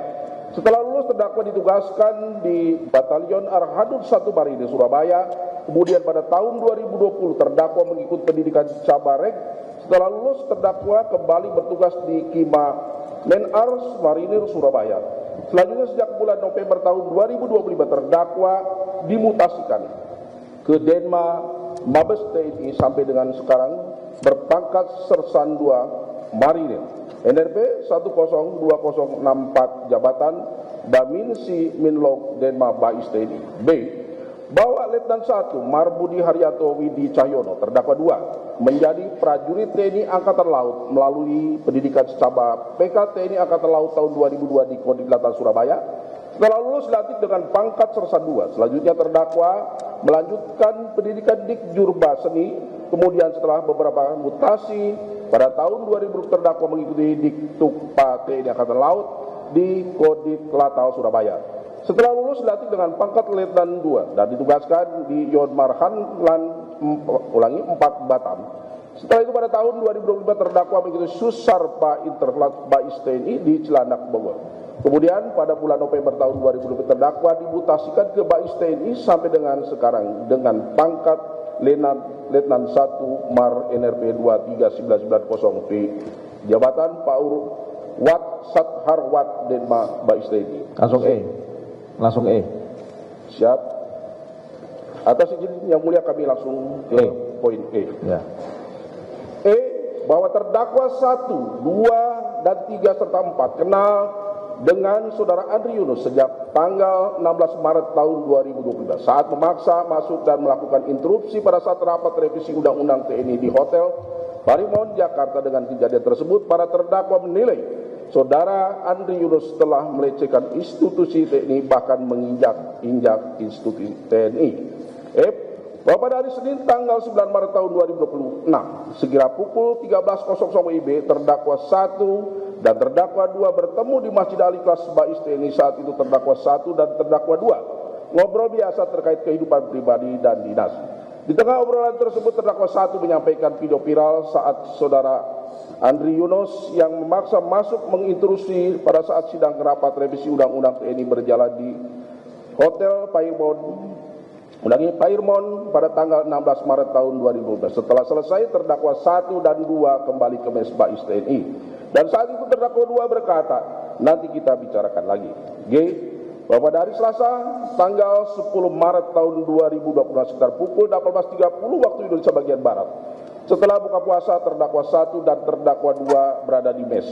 Setelah lulus lulus terdakwa ditugaskan di Batalion Arhanud 1 Marinir Surabaya. Kemudian pada tahun 2020 terdakwa mengikuti pendidikan Cabarek. Setelah lulus terdakwa kembali bertugas di Kima Menars Marinir Surabaya. Selanjutnya sejak bulan November tahun 2025 terdakwa dimutasikan ke Denma Mabes TNI sampai dengan sekarang berpangkat Sersan 2 Marinir. NRP 102064 jabatan Baminsi Minlog Denma Bais TNI. B. Bahwa Letnan 1 Marbudi Haryanto Widi Cahyono terdakwa 2 menjadi prajurit TNI Angkatan Laut melalui pendidikan secaba PK TNI Angkatan Laut tahun 2002 di Kodim Selatan Surabaya. Setelah lulus dilantik dengan pangkat Sersan 2. Selanjutnya terdakwa melanjutkan pendidikan Dikjurba Seni. Kemudian setelah beberapa mutasi pada tahun 2000 terdakwa mengikuti Diktukpa TNI Angkatan Laut di Kodim Kelatau Surabaya. Setelah lulus dilantik dengan pangkat Letnan 2 dan ditugaskan di Yon Marhan Lan 4 Batam. Setelah itu pada tahun 2025 terdakwa mengikuti Susarpa Interlat Bais TNI di Cilandak Bogor. Kemudian pada bulan November tahun 2020 terdakwa dimutasikan ke Bais TNI sampai dengan sekarang dengan pangkat Letnan 1 Mar NRP 23990P jabatan Paur Wat Satharwat Denma Bais TNI. Langsung E. Siap. Atas izin yang mulia kami langsung ke poin E. Ya. E. Bahwa terdakwa 1, 2, dan 3 serta 4 kenal dengan saudara Andri Yunus sejak tanggal 16 Maret tahun 2022 saat memaksa masuk dan melakukan interupsi pada saat rapat revisi Undang-Undang TNI di Hotel Parimount Jakarta. Dengan kejadian tersebut para terdakwa menilai saudara Andri Yunus telah melecehkan institusi TNI bahkan menginjak-injak institusi TNI. F. Bahwa pada hari Senin tanggal 9 Maret tahun 2026 sekira pukul 13.00 WIB terdakwa 1 dan terdakwa 2 bertemu di Masjid Al-Ikhlas Bais TNI. Saat itu terdakwa 1 dan terdakwa 2 ngobrol biasa terkait kehidupan pribadi dan dinas. Di tengah obrolan tersebut terdakwa 1 menyampaikan video viral saat saudara Andri Yunus yang memaksa masuk mengintrusi pada saat sidang rapat revisi Undang-Undang TNI berjalan di Hotel Pairmont pada tanggal 16 Maret tahun 2012. Setelah selesai terdakwa 1 dan 2 kembali ke Mes Bais TNI. Dan saat itu terdakwa 2 berkata, nanti kita bicarakan lagi. G. Bahwa pada hari Selasa tanggal 10 Maret tahun 2020 sekitar pukul 18.30 waktu Indonesia bagian Barat. Setelah buka puasa terdakwa 1 dan terdakwa 2 berada di mes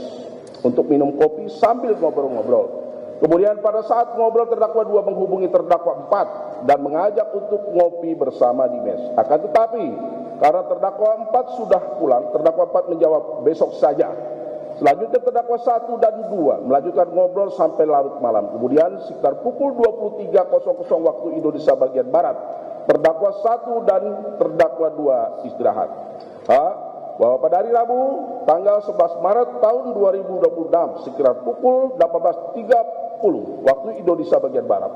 untuk minum kopi sambil ngobrol-ngobrol. Kemudian pada saat ngobrol terdakwa 2 menghubungi terdakwa 4 dan mengajak untuk ngopi bersama di mes. Akan tetapi karena terdakwa 4 sudah pulang, terdakwa 4 menjawab besok saja. Selanjutnya terdakwa 1 dan 2 melanjutkan ngobrol sampai larut malam. Kemudian sekitar pukul 23.00 waktu Indonesia bagian Barat, terdakwa 1 dan terdakwa 2 istirahat. Bahwa pada hari Rabu tanggal 11 Maret tahun 2026 sekira pukul 18.30 waktu Indonesia bagian Barat,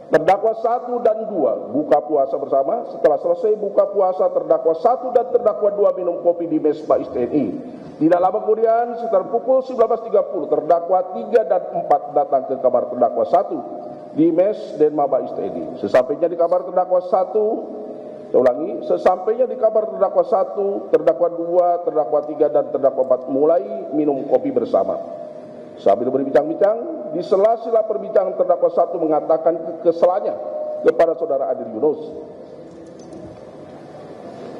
terdakwa 1 dan 2 buka puasa bersama. Setelah selesai buka puasa terdakwa 1 dan terdakwa 2 minum kopi di Mes Bais TNI. Tidak lama kemudian sekitar pukul 19.30 terdakwa 3 dan 4 datang ke kamar terdakwa 1 di Mes Denma Bais TNI. Sesampainya di kamar terdakwa 1, sesampainya di kamar terdakwa 1, terdakwa 2, terdakwa 3 dan terdakwa 4 mulai minum kopi bersama. Sambil berbincang-bincang, di sela-sela perbincangan terdakwa 1 mengatakan kekesalannya kepada saudara Andri Yunus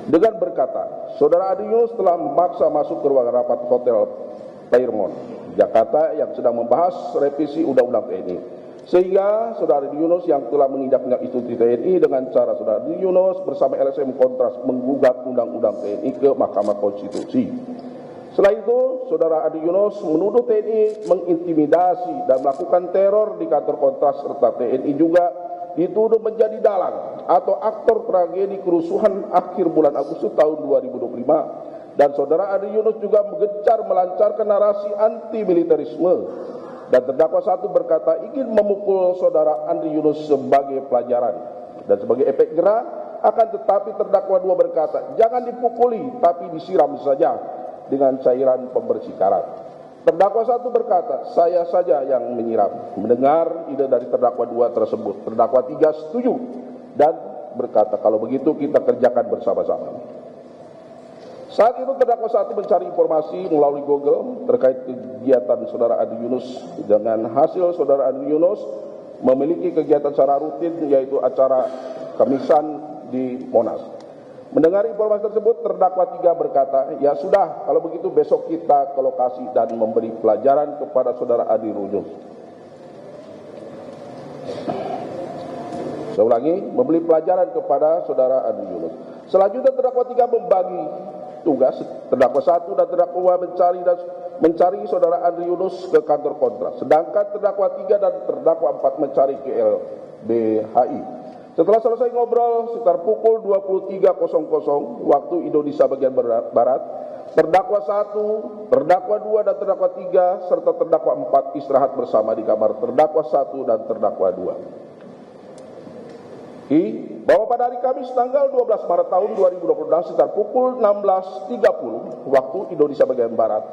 dengan berkata, saudara Andri Yunus telah memaksa masuk ke ruangan rapat Hotel Pairmont Jakarta yang sedang membahas revisi Undang-Undang TNI. Sehingga saudara Andri Yunus yang telah menginjak-injak institusi TNI dengan cara saudara Andri Yunus bersama LSM Kontras menggugat Undang-Undang TNI ke Mahkamah Konstitusi. Setelah itu, saudara Andri Yunus menuduh TNI mengintimidasi dan melakukan teror di kantor Kontras serta TNI juga dituduh menjadi dalang atau aktor tragedi kerusuhan akhir bulan Agustus tahun 2025. Dan saudara Andri Yunus juga gencar melancarkan narasi anti-militerisme. Dan terdakwa 1 berkata ingin memukul saudara Andri Yunus sebagai pelajaran dan sebagai efek jerah. Akan tetapi terdakwa 2 berkata jangan dipukuli tapi disiram saja dengan cairan pembersih karat. Terdakwa 1 berkata, saya saja yang menyiram. Mendengar ide dari terdakwa 2 tersebut, terdakwa 3 setuju dan berkata, kalau begitu kita kerjakan bersama-sama. Saat itu terdakwa 1 mencari informasi melalui Google terkait kegiatan saudara Andri Yunus. Dengan hasil saudara Andri Yunus memiliki kegiatan secara rutin, yaitu acara kemisan di Monas. Mendengar informasi tersebut, terdakwa 3 berkata, ya sudah, kalau begitu besok kita ke lokasi dan memberi pelajaran kepada saudara Andri Yunus. Saya ulangi, memberi pelajaran kepada saudara Andri Yunus. Selanjutnya terdakwa 3 membagi tugas, terdakwa 1 dan terdakwa 2 mencari saudara Andri Yunus ke kantor kontras. Sedangkan terdakwa 3 dan terdakwa 4 mencari ke LBHI. Setelah selesai ngobrol sekitar pukul 23.00 waktu Indonesia bagian Barat, terdakwa 1, terdakwa 2 dan terdakwa 3 serta terdakwa 4 istirahat bersama di kamar terdakwa 1 dan terdakwa 2. Bahwa pada hari Kamis tanggal 12 Maret tahun 2026 sekitar pukul 16.30 waktu Indonesia bagian Barat,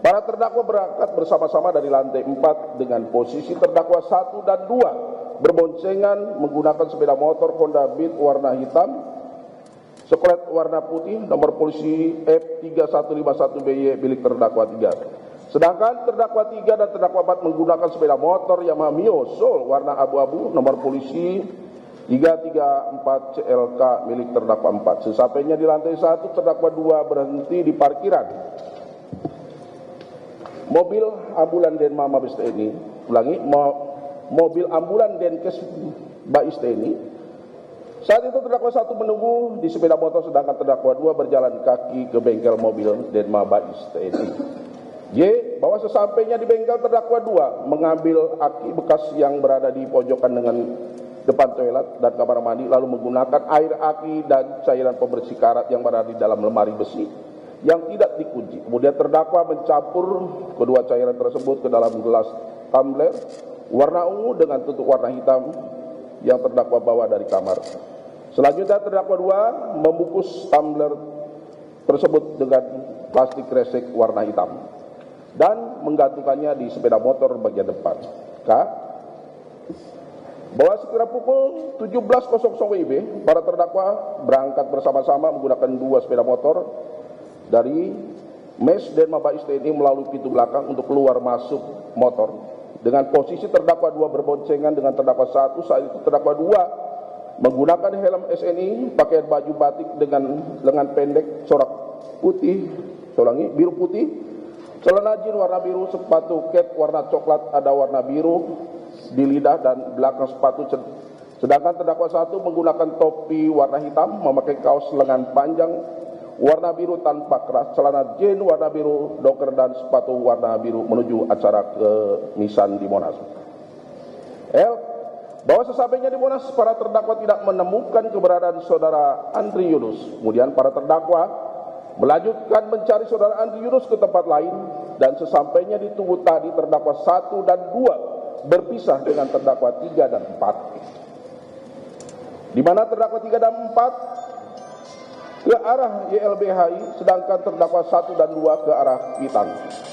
para terdakwa berangkat bersama-sama dari lantai 4 dengan posisi terdakwa 1 dan 2 berboncengan menggunakan sepeda motor Honda Beat warna hitam, Chevrolet warna putih, nomor polisi F3151BY milik terdakwa 3. Sedangkan terdakwa 3 dan terdakwa 4 menggunakan sepeda motor Yamaha Mio Soul warna abu-abu, nomor polisi 334 CLK milik terdakwa 4. Sesampainya di lantai 1, terdakwa 2 berhenti di parkiran mobil ambulan Denma Mabes TNI. Ulangi, mobil ambulan Denkes Bais TNI. Saat itu terdakwa 1 menunggu di sepeda motor, sedangkan terdakwa 2 berjalan kaki ke bengkel mobil Denma Bais TNI. Y, bahwa sesampainya di bengkel, terdakwa 2 mengambil aki bekas yang berada di pojokan dengan depan toilet dan kamar mandi, lalu menggunakan air aki dan cairan pembersih karat yang berada di dalam lemari besi yang tidak dikunci. Kemudian terdakwa mencampur kedua cairan tersebut ke dalam gelas tumbler warna ungu dengan tutup warna hitam yang terdakwa bawa dari kamar. Selanjutnya terdakwa 2 membungkus tumbler tersebut dengan plastik kresek warna hitam dan menggantungkannya di sepeda motor bagian depan. K, bahwa sekira pukul 17.00 WIB, para terdakwa berangkat bersama-sama menggunakan 2 sepeda motor dari Mes Denma Bais TNI melalui pintu belakang untuk keluar masuk motor. Dengan posisi terdakwa 2 berboncengan dengan terdakwa 1, saat itu terdakwa 2 menggunakan helm SNI, pakaian baju batik dengan lengan pendek corak putih, biru putih, celana jeans warna biru, sepatu kets warna coklat ada warna biru di lidah dan belakang sepatu. Sedangkan terdakwa 1 menggunakan topi warna hitam, memakai kaos lengan panjang warna biru tanpa keras, celana jeans warna biru, doker dan sepatu warna biru menuju acara kemisan di Monas. L, bahwa sesampainya di Monas, para terdakwa tidak menemukan keberadaan saudara Andri Yunus. Kemudian para terdakwa melanjutkan mencari saudara Andri Yunus ke tempat lain, dan sesampainya di Tugu tadi, terdakwa 1 dan 2 berpisah dengan terdakwa 3 dan 4. Di mana terdakwa 3 dan 4 ke arah YLBHI, sedangkan terdakwa 1 dan 2 ke arah Kitang.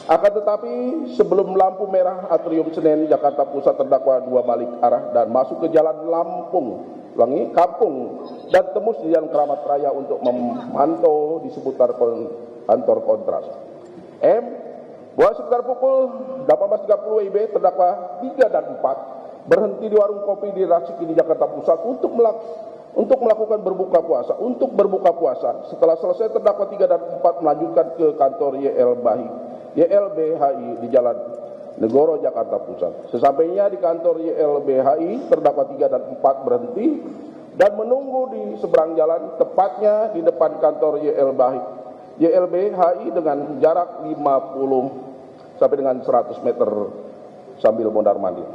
Akan tetapi sebelum lampu merah Atrium Senen Jakarta Pusat, terdakwa 2 balik arah dan masuk ke jalan Kampung dan tembus di Jalan Keramat Raya untuk memantau di seputar kantor kontras. M, bahwa sekitar pukul 18.30 WIB, terdakwa 3 dan 4 berhenti di warung kopi di Rasiki di Jakarta Pusat untuk melakukan berbuka puasa. Setelah selesai, terdakwa 3 dan 4 melanjutkan ke kantor YLBHI di Jalan Negoro, Jakarta Pusat. Sesampainya di kantor YLBHI, terdakwa 3 dan 4 berhenti dan menunggu di seberang jalan, tepatnya di depan kantor YLBHI dengan jarak 50 sampai dengan 100 meter sambil mondar-mandir.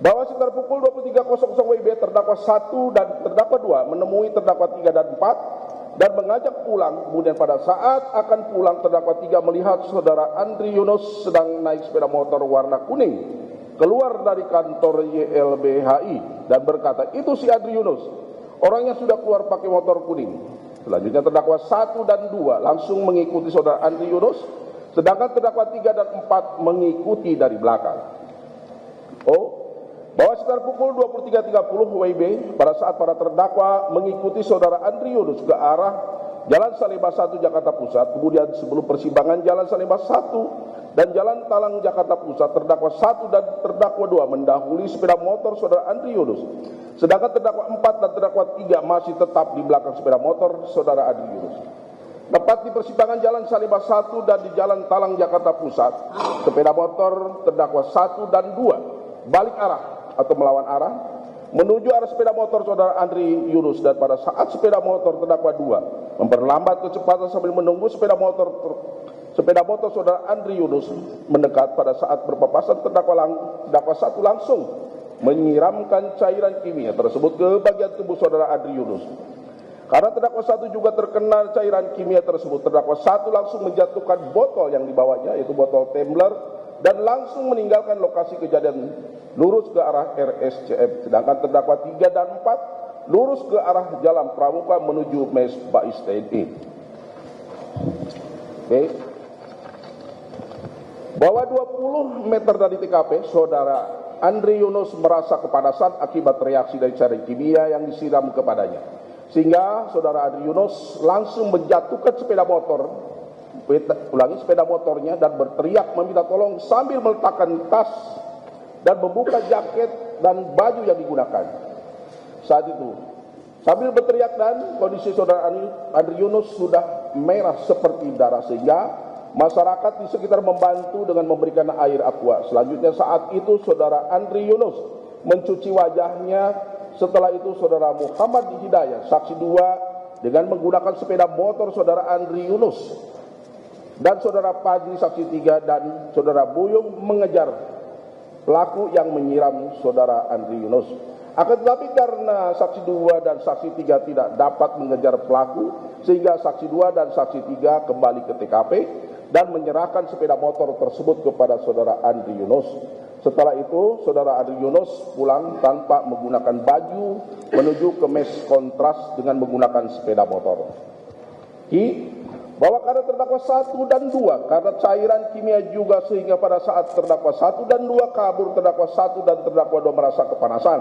Bahwa sekitar pukul 23.00 WIB, terdakwa 1 dan terdakwa 2 menemui terdakwa 3 dan 4 dan mengajak pulang. Kemudian pada saat akan pulang, terdakwa 3 melihat saudara Andri Yunus sedang naik sepeda motor warna kuning keluar dari kantor YLBHI dan berkata, itu si Andri Yunus, orangnya sudah keluar pakai motor kuning. Selanjutnya terdakwa 1 dan 2 langsung mengikuti saudara Andri Yunus sedangkan terdakwa 3 dan 4 mengikuti dari belakang. Bahwa sekitar pukul 23.30 WIB pada saat para terdakwa mengikuti saudara Andri Yunus ke arah Jalan Salemba 1 Jakarta Pusat, kemudian sebelum persimpangan Jalan Salemba 1 dan Jalan Talang Jakarta Pusat, terdakwa 1 dan terdakwa 2 mendahului sepeda motor saudara Andri Yunus, sedangkan terdakwa 4 dan terdakwa 3 masih tetap di belakang sepeda motor saudara Andri Yunus. Tepat di persimpangan Jalan Salemba 1 dan di Jalan Talang Jakarta Pusat, sepeda motor terdakwa 1 dan 2 balik arah atau melawan arah menuju arah sepeda motor saudara Andri Yunus, dan pada saat sepeda motor terdakwa 2 memperlambat kecepatan sambil menunggu sepeda motor saudara Andri Yunus mendekat, pada saat berpapasan terdakwa 1 langsung menyiramkan cairan kimia tersebut ke bagian tubuh saudara Andri Yunus. Karena terdakwa 1 juga terkena cairan kimia tersebut, terdakwa 1 langsung menjatuhkan botol yang dibawanya, yaitu botol tumbler, dan langsung meninggalkan lokasi kejadian lurus ke arah RSCM, sedangkan terdakwa 3 dan 4 lurus ke arah Jalan Pramuka menuju Mes Bais TNI. Bahwa 20 meter dari TKP, saudara Andri Yunus merasa kepanasan akibat reaksi dari cairan kimia yang disiram kepadanya, sehingga saudara Andri Yunus langsung menjatuhkan sepeda motornya dan berteriak meminta tolong sambil meletakkan tas dan membuka jaket dan baju yang digunakan saat itu. Sambil berteriak dan kondisi saudara Andri Yunus sudah merah seperti darah, sehingga masyarakat di sekitar membantu dengan memberikan air aqua. Selanjutnya saat itu saudara Andri Yunus mencuci wajahnya. Setelah itu saudara Muhammad Hidayah, saksi 2, dengan menggunakan sepeda motor saudara Andri Yunus, dan saudara Fajri, saksi 3, dan saudara Buyung mengejar pelaku yang menyiram saudara Andri Yunus. Akan tetapi karena saksi 2 dan saksi 3 tidak dapat mengejar pelaku, sehingga saksi 2 dan saksi 3 kembali ke TKP dan menyerahkan sepeda motor tersebut kepada saudara Andri Yunus. Setelah itu saudara Andri Yunus pulang tanpa menggunakan baju menuju ke mes kontras dengan menggunakan sepeda motor. Bahwa karena terdakwa 1 dan 2 karena cairan kimia juga, sehingga pada saat terdakwa 1 dan 2 kabur, terdakwa 1 dan terdakwa 2 merasa kepanasan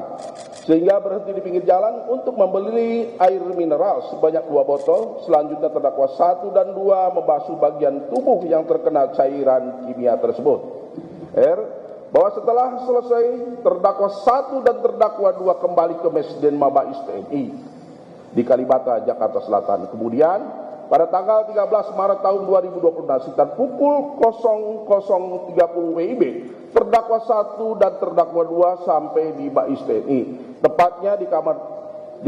sehingga berhenti di pinggir jalan untuk membeli air mineral sebanyak 2 botol. Selanjutnya terdakwa 1 dan 2 membasuh bagian tubuh yang terkena cairan kimia tersebut. Bahwa setelah selesai, terdakwa 1 dan terdakwa 2 kembali ke Mes Denma Bais TNI di Kalibata, Jakarta Selatan. Kemudian pada tanggal 13 Maret tahun 2026 sekitar pukul 00.30 WIB, terdakwa 1 dan terdakwa 2 sampai di Bais TNI. Tepatnya di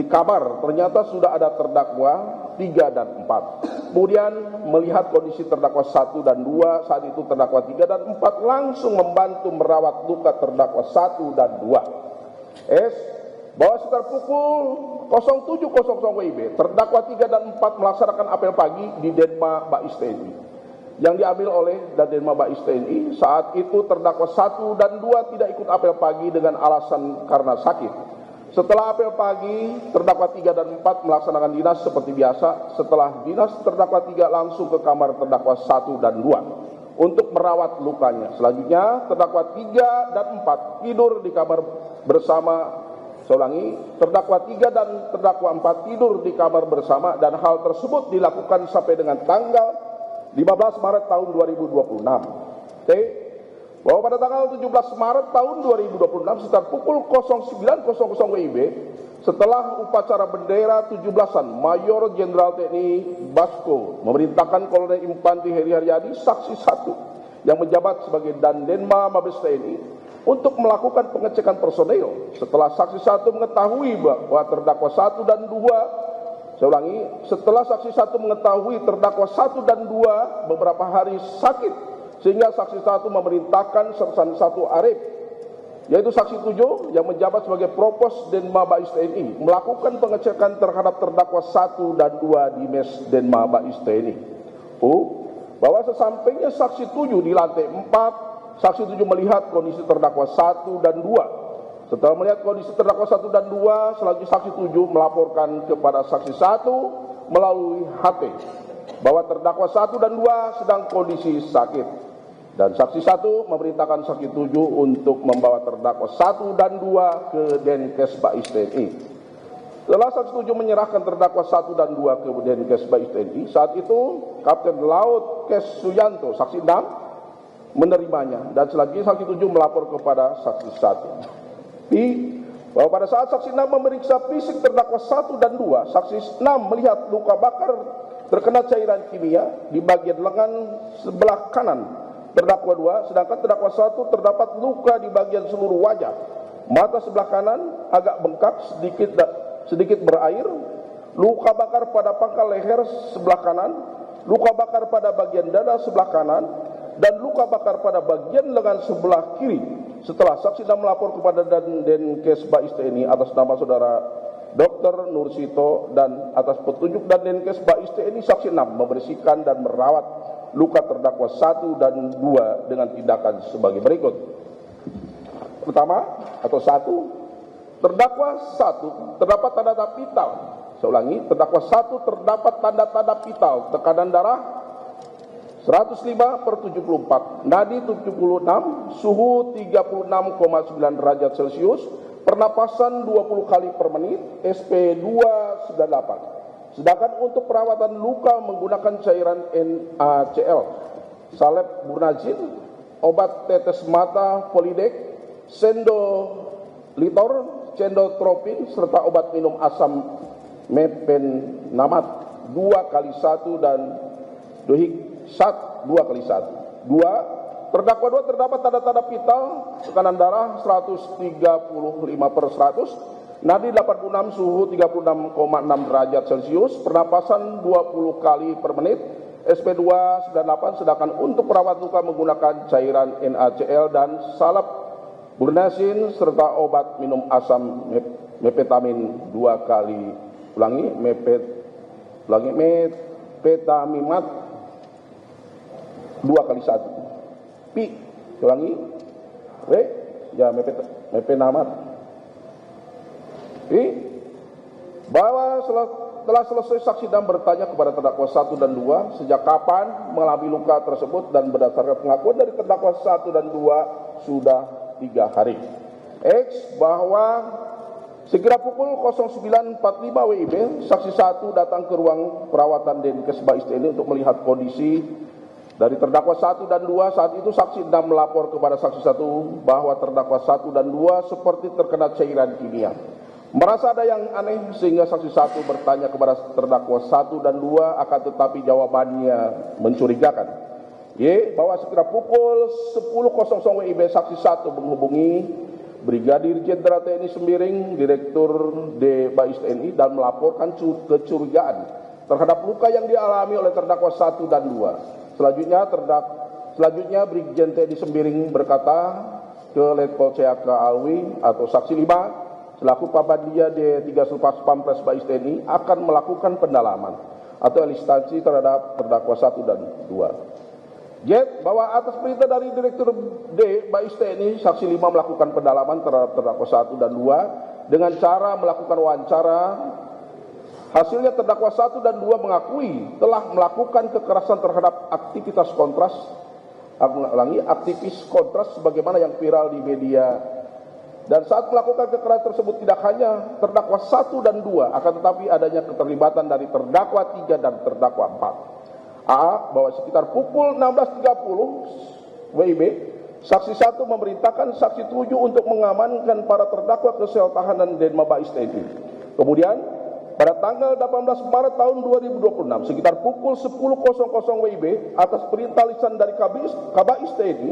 kamar ternyata sudah ada terdakwa 3 dan 4. Kemudian melihat kondisi terdakwa 1 dan 2, saat itu terdakwa 3 dan 4 langsung membantu merawat luka terdakwa 1 dan 2. Bahwa sekitar pukul 07.00 WIB, terdakwa 3 dan 4 melaksanakan apel pagi di Denma Bais TNI yang diambil oleh Denma Bais TNI. Saat itu terdakwa 1 dan 2 tidak ikut apel pagi dengan alasan karena sakit. Setelah apel pagi, terdakwa 3 dan 4 melaksanakan dinas seperti biasa. Setelah dinas, terdakwa 3 langsung ke kamar terdakwa 1 dan 2 untuk merawat lukanya. Selanjutnya terdakwa 3 dan 4 tidur di kamar bersama. Terdakwa 3 dan terdakwa 4 tidur di kamar bersama, dan hal tersebut dilakukan sampai dengan tanggal 15 Maret tahun 2026. Bahwa pada tanggal 17 Maret tahun 2026 sekitar pukul 09.00 WIB, setelah upacara bendera 17-an, Mayor Jenderal TNI Basko memerintahkan Kolonel Infanti Heri Haryadi, saksi 1 yang menjabat sebagai Dandenma Mabes TNI, untuk melakukan pengecekan personel. Setelah saksi 1 mengetahui bahwa terdakwa 1 dan 2, setelah saksi 1 mengetahui terdakwa 1 dan 2 beberapa hari sakit, sehingga saksi 1 memerintahkan Sersan 1 Arif, yaitu saksi 7 yang menjabat sebagai Propos Denma Bais TNI, melakukan pengecekan terhadap terdakwa 1 dan 2 di Mes Denma Bais TNI. Bahwa sesampainya saksi 7 di lantai 4, saksi 7 melihat kondisi terdakwa 1 dan 2. Setelah melihat kondisi terdakwa 1 dan 2, selanjutnya saksi 7 melaporkan kepada saksi 1 melalui HT bahwa terdakwa 1 dan 2 sedang kondisi sakit. Dan saksi 1 memerintahkan saksi 7 untuk membawa terdakwa 1 dan 2 ke Denkes Bais TNI. Setelah saksi 7 menyerahkan terdakwa 1 dan 2 ke Denkes Bais TNI, saat itu Kapten Laut Kes Suyanto, saksi 6, menerimanya. Dan selanjutnya saksi 7 melapor kepada saksi 1. Bahwa pada saat saksi 6 memeriksa fisik terdakwa 1 dan 2, saksi 6 melihat luka bakar terkena cairan kimia di bagian lengan sebelah kanan terdakwa 2, sedangkan terdakwa 1 terdapat luka di bagian seluruh wajah. Mata sebelah kanan agak bengkak, sedikit berair, luka bakar pada pangkal leher sebelah kanan, luka bakar pada bagian dada sebelah kanan, dan luka bakar pada bagian lengan sebelah kiri. Setelah saksi 6 melapor kepada Denkes Bais TNI atas nama saudara Dr. Nursito dan atas petunjuk dan Denkes Bais TNI, saksi 6 membersihkan dan merawat luka terdakwa 1 dan 2 dengan tindakan sebagai berikut. Pertama, atau 1, terdakwa 1 terdapat tanda-tanda vital. Saya ulangi, terdakwa 1 terdapat tanda-tanda vital, tekanan darah 105/74, nadi 76, suhu 36,9 derajat Celcius, pernapasan 20 kali per menit, SP298. Sedangkan untuk perawatan luka menggunakan cairan NaCl, salep burnazin, obat tetes mata Polidek, sendolitor, cendotropin, serta obat minum asam mepenamat 2x1 dan dohiksat 2x1. 2. Terdakwa 2 terdapat tanda-tanda vital, tekanan darah 135/100, nadi 86, suhu 36,6 derajat Celcius, pernapasan 20 kali per menit, SP298. Sedangkan untuk perawat luka menggunakan cairan NaCl dan salep burnazin serta obat minum asam mepetamin 2 kali, mepetamimat 2x1. Mepenamat. Bahwa setelah selesai saksi dan bertanya kepada terdakwa 1 dan 2 sejak kapan mengalami luka tersebut, dan berdasarkan pengakuan dari terdakwa 1 dan 2 sudah 3 hari. X, bahwa sekira pukul 09.45 WIB, saksi 1 datang ke ruang perawatan Denkes Bais TNI untuk melihat kondisi dari terdakwa 1 dan 2. Saat itu saksi 6 melapor kepada saksi 1 bahwa terdakwa 1 dan 2 seperti terkena cairan kimia. Merasa ada yang aneh sehingga saksi 1 bertanya kepada terdakwa 1 dan 2, akan tetapi jawabannya mencurigakan. Y, bahwa sekira pukul 10.00 WIB, saksi 1 menghubungi Brigadir Jenderal TNI Sembiring, Direktur D Bais TNI, dan melaporkan kecurigaan terhadap luka yang dialami oleh terdakwa 1 dan 2. Selanjutnya Brigjen TNI Sembiring berkata ke Letkol CAK Alwi atau saksi 5 selaku Pabandia D3 Sulpas Pampres Bais TNI akan melakukan pendalaman atau instansi terhadap terdakwa 1 dan 2. J, bahwa atas perintah dari Direktur D Bais TNI, saksi 5 melakukan pendalaman terhadap terdakwa 1 dan 2 dengan cara melakukan wawancara. Hasilnya terdakwa 1 dan 2 mengakui telah melakukan kekerasan terhadap aktivis kontras sebagaimana yang viral di media. Dan saat melakukan kekerasan tersebut tidak hanya terdakwa 1 dan 2, akan tetapi adanya keterlibatan dari terdakwa 3 dan terdakwa 4. A, bahwa sekitar pukul 16.30 WIB, saksi 1 memerintahkan saksi 7 untuk mengamankan para terdakwa ke sel tahanan Denma Bais TNI. Kemudian pada tanggal 18 Maret tahun 2026 sekitar pukul 10.00 WIB, atas perintah lisan dari Kabais TNI,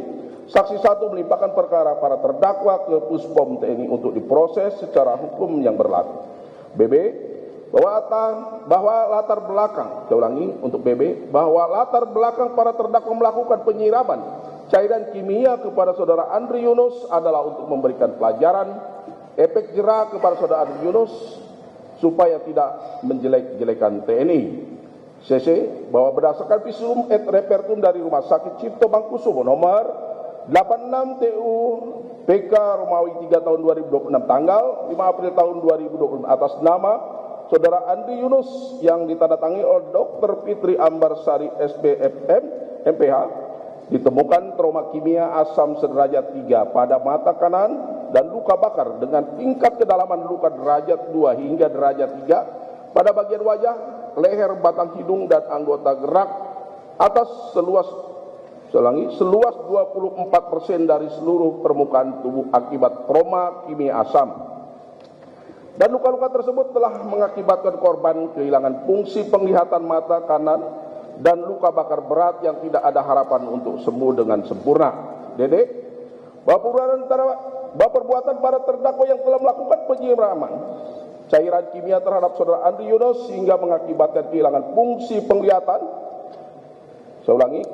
saksi 1 melimpahkan perkara para terdakwa ke Puspom TNI untuk diproses secara hukum yang berlaku. BB, bahwa latar belakang, saya ulangi untuk BB, bahwa latar belakang para terdakwa melakukan penyiraman cairan kimia kepada saudara Andri Yunus adalah untuk memberikan pelajaran efek jerah kepada saudara Andri Yunus supaya tidak menjelek-jelekan TNI. CC, bahwa berdasarkan visum et repertum dari Rumah Sakit Cipto Mangunkusumo nomor 86 TU PK Romawi 3 tahun 2026 tanggal 5 April tahun 2026 atas nama Saudara Andri Yunus yang ditandatangani oleh Dr. Fitri Ambarsari SPFM MPH ditemukan trauma kimia asam sederajat 3 pada mata kanan dan luka bakar dengan tingkat kedalaman luka derajat 2 hingga derajat 3 pada bagian wajah, leher, batang hidung, dan anggota gerak atas seluas 24% dari seluruh permukaan tubuh akibat trauma kimia asam. Dan luka-luka tersebut telah mengakibatkan korban kehilangan fungsi penglihatan mata kanan dan luka bakar berat yang tidak ada harapan untuk sembuh dengan sempurna. Dede, bahwa perbuatan para terdakwa yang telah melakukan penyiraman cairan kimia terhadap saudara Andri Yunus sehingga mengakibatkan kehilangan fungsi penglihatan. Saya ulangi,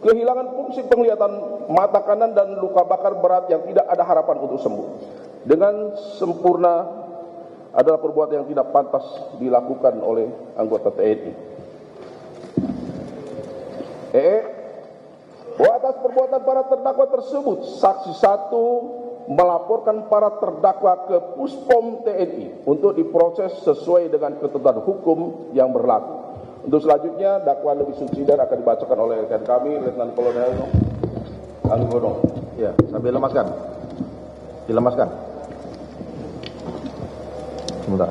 kehilangan fungsi penglihatan mata kanan dan luka bakar berat yang tidak ada harapan untuk sembuh dengan sempurna adalah perbuatan yang tidak pantas dilakukan oleh anggota TNI. Bahwa atas perbuatan para terdakwa tersebut, saksi 1 melaporkan para terdakwa ke Puspom TNI untuk diproses sesuai dengan ketentuan hukum yang berlaku. Untuk selanjutnya, dakwaan lebih subsidiar akan dibacakan oleh rekan kami, Letnan Kolonel Anggono. Ya, sambil lemaskan. Dilemaskan. Sebentar.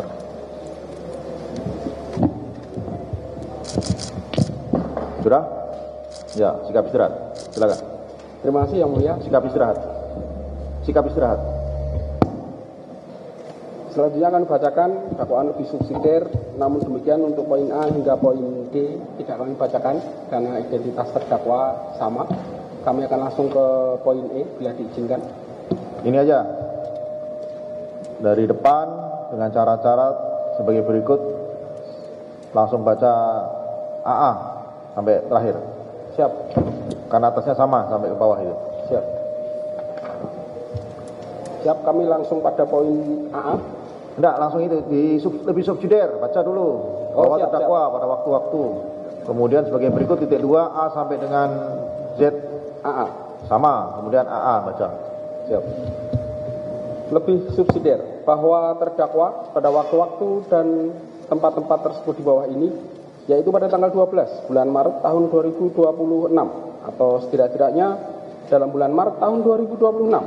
Sudah? Ya, sikap istirahat. Silakan. Terima kasih Yang Mulia. Sikap istirahat. Sikap istirahat. Selanjutnya akan dibacakan dakwaan lebih subsidiar, namun demikian untuk poin A hingga poin D tidak kami bacakan karena identitas terdakwa sama. Kami akan langsung ke poin E bila diizinkan. Ini aja. Dari depan dengan cara-cara sebagai berikut. Langsung baca AA sampai terakhir. Siap. Karena atasnya sama sampai ke bawah itu. Siap. Siap, kami langsung pada poin AA. Enggak, langsung itu lebih subsidiar, baca dulu bahwa siap, terdakwa pada waktu-waktu. Kemudian sebagai berikut titik 2 A sampai dengan Z AA. sama, kemudian AA baca. Siap. Lebih subsidiar bahwa terdakwa pada waktu-waktu dan tempat-tempat tersebut di bawah ini, yaitu pada tanggal 12 bulan Maret tahun 2026 atau setidak-tidaknya dalam bulan Maret tahun 2026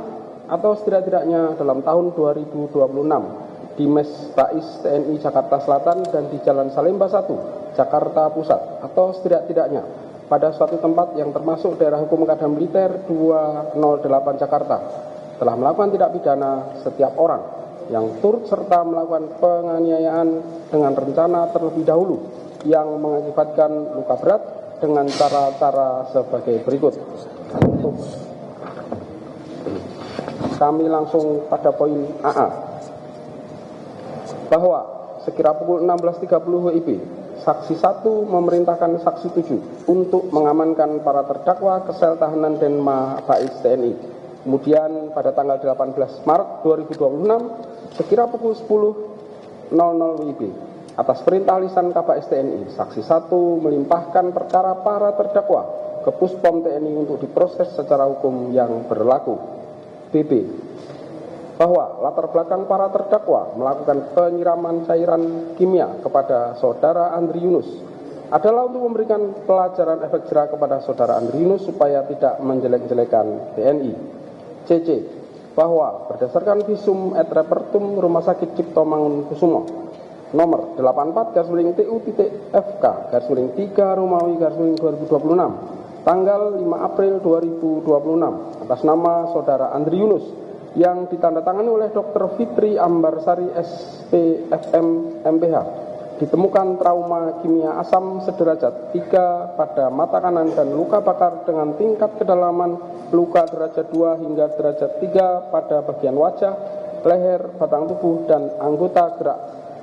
atau setidak-tidaknya dalam tahun 2026 di Mes Bais TNI Jakarta Selatan dan di Jalan Salemba 1, Jakarta Pusat, atau setidak-tidaknya pada suatu tempat yang termasuk daerah hukum Kadam Militer 208 Jakarta, telah melakukan tindak pidana setiap orang yang turut serta melakukan penganiayaan dengan rencana terlebih dahulu yang mengakibatkan luka berat dengan cara-cara sebagai berikut. Untuk kami langsung pada poin AA. Bahwa sekira pukul 16.30 WIB, saksi 1 memerintahkan saksi 7 untuk mengamankan para terdakwa ke sel tahanan Denma Bais TNI. Kemudian pada tanggal 18 Maret 2026, sekira pukul 10.00 WIB, atas perintah lisan Kabais TNI, saksi 1 melimpahkan perkara para terdakwa ke Puspom TNI untuk diproses secara hukum yang berlaku. BB. Bahwa latar belakang para terdakwa melakukan penyiraman cairan kimia kepada saudara Andri Yunus adalah untuk memberikan pelajaran efek jera kepada saudara Andri Yunus supaya tidak menjelek-jelekan TNI. CC. Bahwa berdasarkan visum et repertum Rumah Sakit Cipto Mangunkusumo nomor 84-TU.FK-3 Romawi 2026 tanggal 5 April 2026 atas nama saudara Andri Yunus yang ditandatangani oleh Dr. Fitri Ambarsari SPFM MPH ditemukan trauma kimia asam sederajat 3 pada mata kanan dan luka bakar dengan tingkat kedalaman luka derajat 2 hingga derajat 3 pada bagian wajah, leher, batang tubuh, dan anggota gerak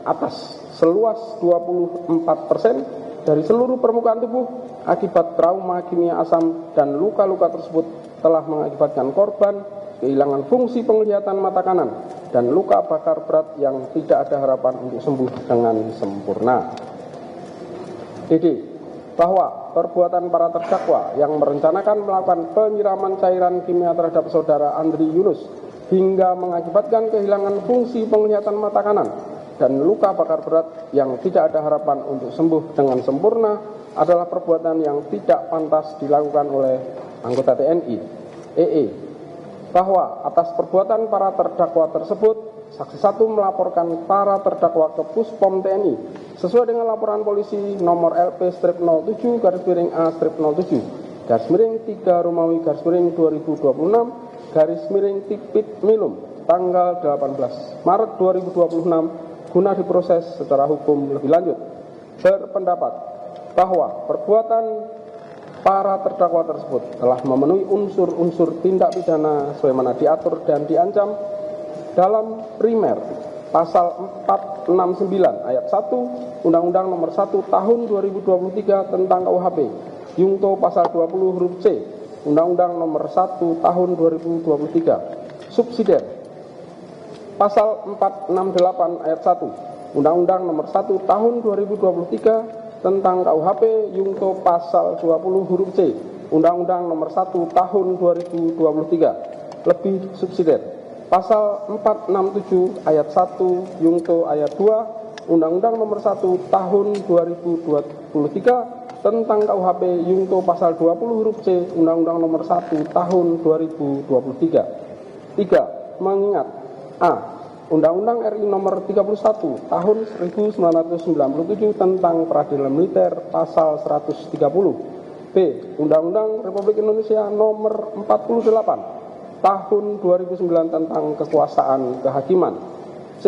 atas seluas 24% dari seluruh permukaan tubuh akibat trauma kimia asam, dan luka-luka tersebut telah mengakibatkan korban kehilangan fungsi penglihatan mata kanan dan luka bakar berat yang tidak ada harapan untuk sembuh dengan sempurna. DD. Bahwa perbuatan para terdakwa yang merencanakan melakukan penyiraman cairan kimia terhadap saudara Andri Yunus hingga mengakibatkan kehilangan fungsi penglihatan mata kanan dan luka bakar berat yang tidak ada harapan untuk sembuh dengan sempurna adalah perbuatan yang tidak pantas dilakukan oleh anggota TNI. EE. Bahwa atas perbuatan para terdakwa tersebut, saksi 1 melaporkan para terdakwa ke Puspom TNI sesuai dengan laporan polisi nomor LP-07 /A-07 /3 Romawi /2026 /Tipit Milum tanggal 18 Maret 2026 guna diproses secara hukum lebih lanjut. Berpendapat bahwa perbuatan para terdakwa tersebut telah memenuhi unsur-unsur tindak pidana sebagaimana diatur dan diancam dalam primer pasal 469 ayat 1 Undang-Undang Nomor 1 Tahun 2023 tentang KUHP, Yungto pasal 20 huruf C Undang-Undang Nomor 1 Tahun 2023, subsidiar pasal 468 ayat 1 Undang-Undang Nomor 1 Tahun 2023 tentang KUHP, Yungto pasal 20 huruf C Undang-Undang Nomor 1 Tahun 2023, lebih subsidiar pasal 467 ayat 1 Yungto ayat 2 Undang-Undang Nomor 1 Tahun 2023 tentang KUHP, Yungto pasal 20 huruf C Undang-Undang Nomor 1 Tahun 2023. 3. Mengingat A. Undang-Undang RI Nomor 31 Tahun 1997 tentang Peradilan Militer pasal 130. B. Undang-Undang Republik Indonesia Nomor 48 Tahun 2009 tentang kekuasaan kehakiman. C.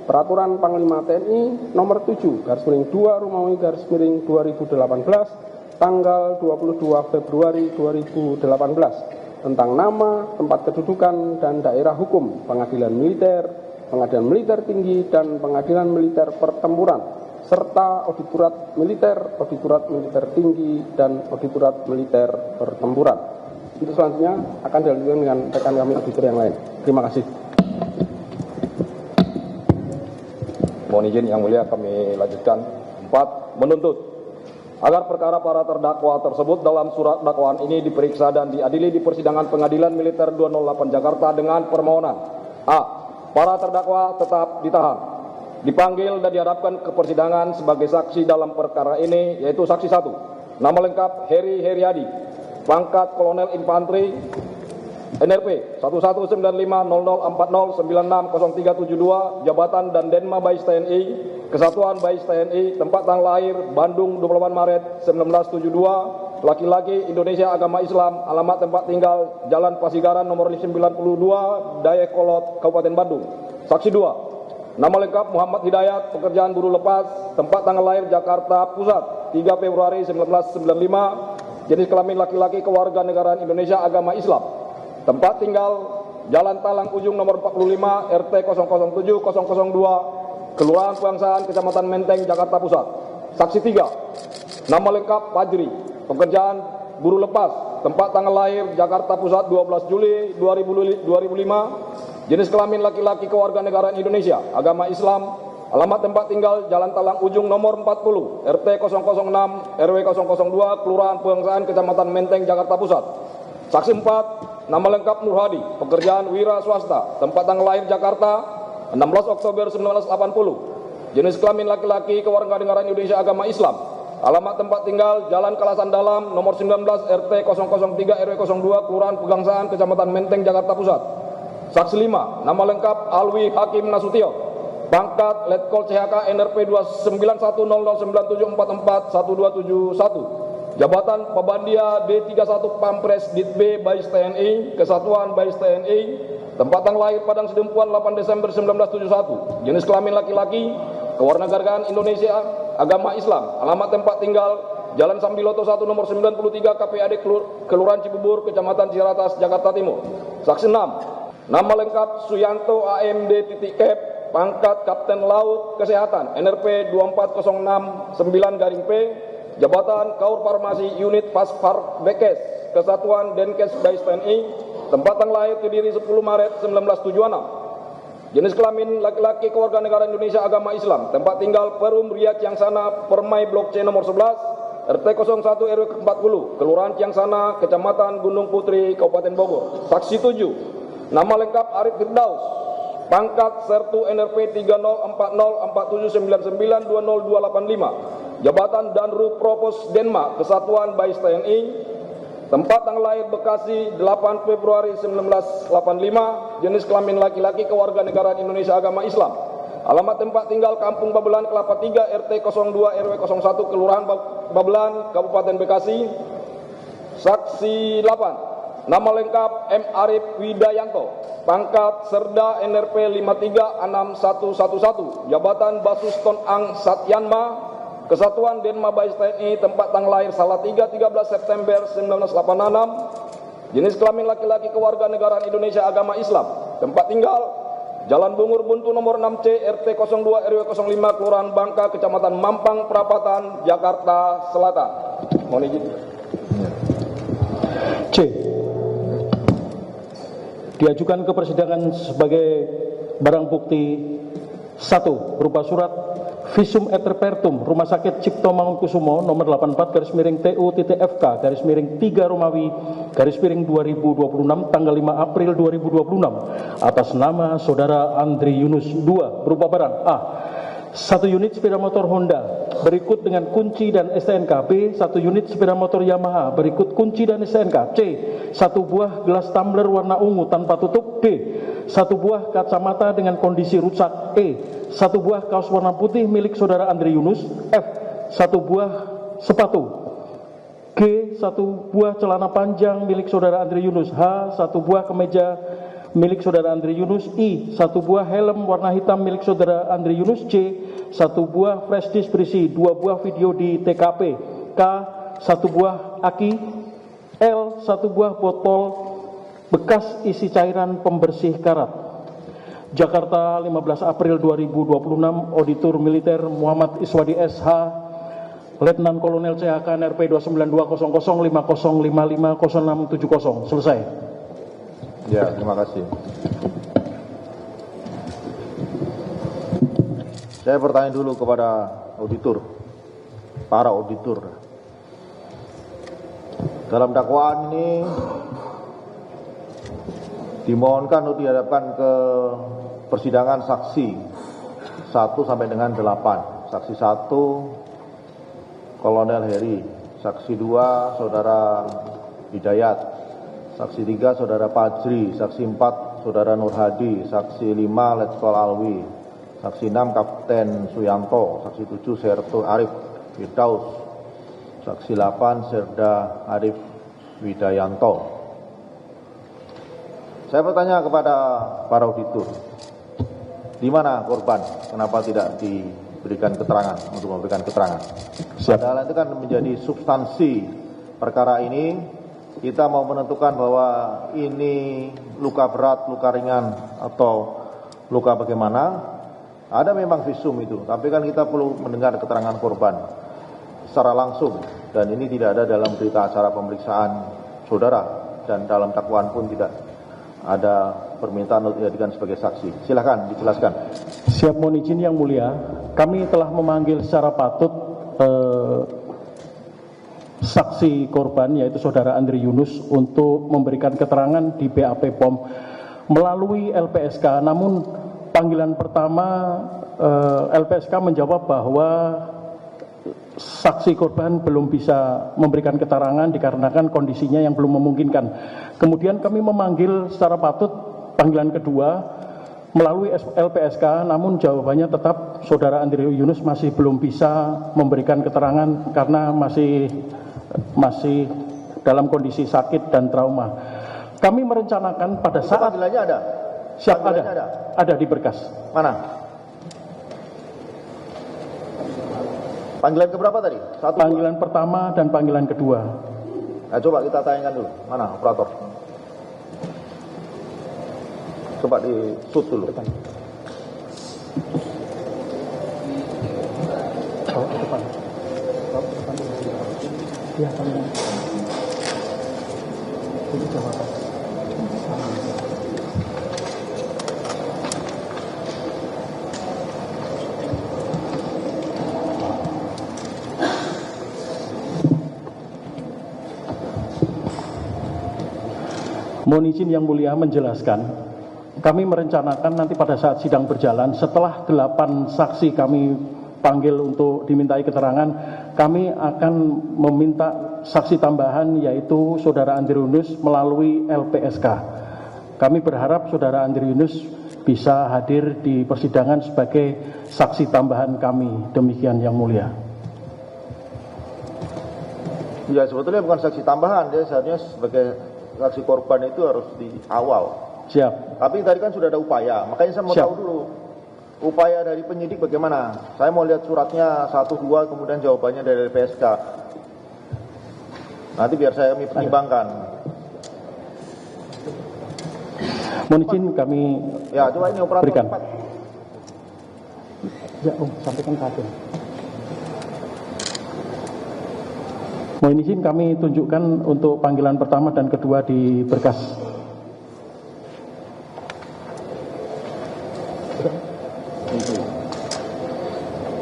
Peraturan Panglima TNI Nomor 7 /2 Romawi /2018 tanggal 22 Februari 2018 tentang nama, tempat kedudukan dan daerah hukum pengadilan militer, pengadilan militer tinggi dan pengadilan militer pertempuran serta auditorat militer tinggi dan auditorat militer pertempuran. Untuk selanjutnya akan dilanjutkan dengan rekan kami auditor yang lain. Terima kasih. Mohon izin yang mulia kami lanjutkan. 4. Menuntut agar perkara para terdakwa tersebut dalam surat dakwaan ini diperiksa dan diadili di persidangan Pengadilan Militer 208 Jakarta dengan permohonan A. Para terdakwa tetap ditahan, dipanggil dan dihadapkan ke persidangan sebagai saksi dalam perkara ini, yaitu saksi 1. Nama lengkap Heri Heriadi, pangkat Kolonel Infanteri, NRP 11950040960372, jabatan dan Denma Bais TNI, Kesatuan Bais TNI, tempat tanggal lahir Bandung 28 Maret 1972, laki-laki, Indonesia, agama Islam, alamat tempat tinggal Jalan Pasigaran nomor 92, Dayakolot, Kabupaten Bandung. Saksi 2. Nama lengkap Muhammad Hidayat, pekerjaan buruh lepas, tempat tanggal lahir Jakarta Pusat 3 Februari 1995, jenis kelamin laki-laki, kewarganegaraan Indonesia, agama Islam, tempat tinggal Jalan Talang Ujung nomor 45 RT 007002 Kelurahan Pegangsaan Kecamatan Menteng Jakarta Pusat. Saksi 3. Nama lengkap Fajri, pekerjaan buruh lepas, tempat tanggal lahir Jakarta Pusat 12 Juli 2005, jenis kelamin laki-laki, kewarganegaraan Indonesia, agama Islam, alamat tempat tinggal Jalan Talang Ujung nomor 40 RT 006 RW 002 Kelurahan Pegangsaan Kecamatan Menteng Jakarta Pusat. Saksi 4. Nama lengkap Nur Hadi, pekerjaan wira swasta, tempat tanggal lahir Jakarta 16 Oktober 1980, jenis kelamin laki-laki, kewarganegaraan Indonesia, agama Islam, alamat tempat tinggal Jalan Kalasan Dalam nomor 19 RT 003 RW 02 Kelurahan Pegangsaan Kecamatan Menteng Jakarta Pusat. Saksi 5. Nama lengkap Alwi Hakim Nasution, pangkat Letkol CHK NRP 291009744121, jabatan Pabandia D31 Pampres Ditb Bais TNI, Kesatuan Bais TNI, tempat tanggal lahir Padang Sidempuan 8 Desember 1971, jenis kelamin laki-laki, kewarganegaraan Indonesia, agama Islam, alamat tempat tinggal Jalan Sambiloto 1 nomor 93 KPAD Kelurahan Cibubur Kecamatan Ciracas Jakarta Timur. Saksi 6. Nama lengkap Suyanto AMD Cap, pangkat Kapten Laut Kesehatan NRP 24069-P, jabatan Kaur Farmasi Unit Paspar Bekes, Kesatuan Denkes Bais TNI, tempat tanggal lahir Kediri 10 Maret 1976, jenis kelamin laki-laki, kewarganegaraan Indonesia, agama Islam, tempat tinggal Perum Ria Ciangsana Permai Blok C nomor 11 RT 01 RW 40 Kelurahan Ciangsana Kecamatan Gunung Putri Kabupaten Bogor. Saksi 7. Nama lengkap Arif Firdaus, pangkat Sertu NRP 30404799200285, jabatan Danru Propos Denma, Kesatuan Bais TNI, tempat tanggal lahir Bekasi 8 Februari 1985, jenis kelamin laki-laki, kewarganegaraan Indonesia, agama Islam, alamat tempat tinggal Kampung Babelan, Kelapa 3, RT 02 RW 01, Kelurahan Babelan, Kabupaten Bekasi. Saksi 8, nama lengkap M. Arif Widayanto, pangkat Serda NRP 536111, jabatan Basus Tonang Satyanma, Kesatuan Denma Bais TNI, tempat tanggal lahir Salatiga 13 September 1986, jenis kelamin laki-laki, kewarganegaraan Indonesia, agama Islam, tempat tinggal Jalan Bungur Buntu nomor 6C, RT 02 RW 05, Kelurahan Bangka, Kecamatan Mampang Perapatan, Jakarta Selatan. Mohon izin. C. Diajukan ke persidangan sebagai barang bukti 1 berupa surat visum et repertum Rumah Sakit Cipto Mangunkusumo nomor 84/TU.FK/3 Romawi /2026 tanggal 5 April 2026 atas nama saudara Andri Yunus. 2 berupa barang A. 1 unit sepeda motor Honda berikut dengan kunci dan STNK. B. 1 unit sepeda motor Yamaha berikut kunci dan STNK. C. 1 buah gelas tumbler warna ungu tanpa tutup. D. 1 buah kacamata dengan kondisi rusak. E. 1 buah kaos warna putih milik saudara Andri Yunus. F. 1 buah sepatu. G. 1 buah celana panjang milik saudara Andri Yunus. H. 1 buah kemeja milik saudara Andri Yunus. I. 1 buah helm warna hitam milik saudara Andri Yunus. C. 1 buah flash disk berisi 2 buah video di TKP. K. 1 buah aki. L. 1 buah botol bekas isi cairan pembersih karat. Jakarta 15 April 2026. Auditor Militer Muhammad Iswadi SH, Letnan Kolonel CHK NRP 2920050550670. Selesai. Ya, terima kasih. Saya bertanya dulu kepada auditor, para auditor. Dalam dakwaan ini dimohonkan untuk dihadapkan ke persidangan saksi 1 sampai dengan 8. Saksi 1 Kolonel Heri, saksi 2 Saudara Hidayat, saksi 3 Saudara Fajri, saksi 4 Saudara Nur Hadi, saksi 5 Letkol Alwi, saksi 6 Kapten Suyanto, saksi 7 Sertu Arif Firdaus, saksi 8 Serda Arif Widayanto. Saya bertanya kepada para auditor, di mana korban? Kenapa tidak diberikan keterangan untuk memberikan keterangan? Padahal itu kan menjadi substansi perkara ini. Kita mau menentukan bahwa ini luka berat, luka ringan, atau luka bagaimana. Ada memang visum itu, tapi kan kita perlu mendengar keterangan korban secara langsung. Dan ini tidak ada dalam berita acara pemeriksaan saudara, dan dalam dakwaan pun tidak ada permintaan untuk dijadikan sebagai saksi. Silakan dijelaskan. Siap, mohon izin yang mulia, kami telah memanggil secara patut saksi korban yaitu saudara Andri Yunus untuk memberikan keterangan di BAP POM melalui LPSK. Namun panggilan pertama LPSK menjawab bahwa saksi korban belum bisa memberikan keterangan dikarenakan kondisinya yang belum memungkinkan. Kemudian kami memanggil secara patut panggilan kedua melalui LPSK, namun jawabannya tetap saudara Andri Yunus masih belum bisa memberikan keterangan karena masih dalam kondisi sakit dan trauma. Kami merencanakan pada saat panggilannya ada? Siap, ada di berkas. Mana? Panggilan keberapa tadi? Panggilan pertama dan panggilan kedua. Nah, coba kita tanyakan dulu. Mana operator? Coba di shoot dulu. Depan. Oh, depan. Iya, panggilan. Ini jawaban. Mohon izin yang mulia menjelaskan kami merencanakan nanti pada saat sidang berjalan, setelah 8 saksi kami panggil untuk dimintai keterangan, kami akan meminta saksi tambahan yaitu Saudara Andri Yunus melalui LPSK. Kami berharap Saudara Andri Yunus bisa hadir di persidangan sebagai saksi tambahan kami. Demikian Yang Mulia. Ya sebetulnya bukan saksi tambahan, dia seharusnya sebagai saksi korban itu harus di awal. Siap. Tapi tadi kan sudah ada upaya, makanya saya mau Siap. tahu dulu upaya dari penyidik bagaimana. Saya mau lihat suratnya 1, 2, kemudian jawabannya dari LPSK. Nanti biar saya pertimbangkan. Mohon izin kami Ya coba ini operator berikan. cepat. Ya, sampaikan ke hakim. Mohon izin kami tunjukkan untuk panggilan pertama dan kedua di berkas.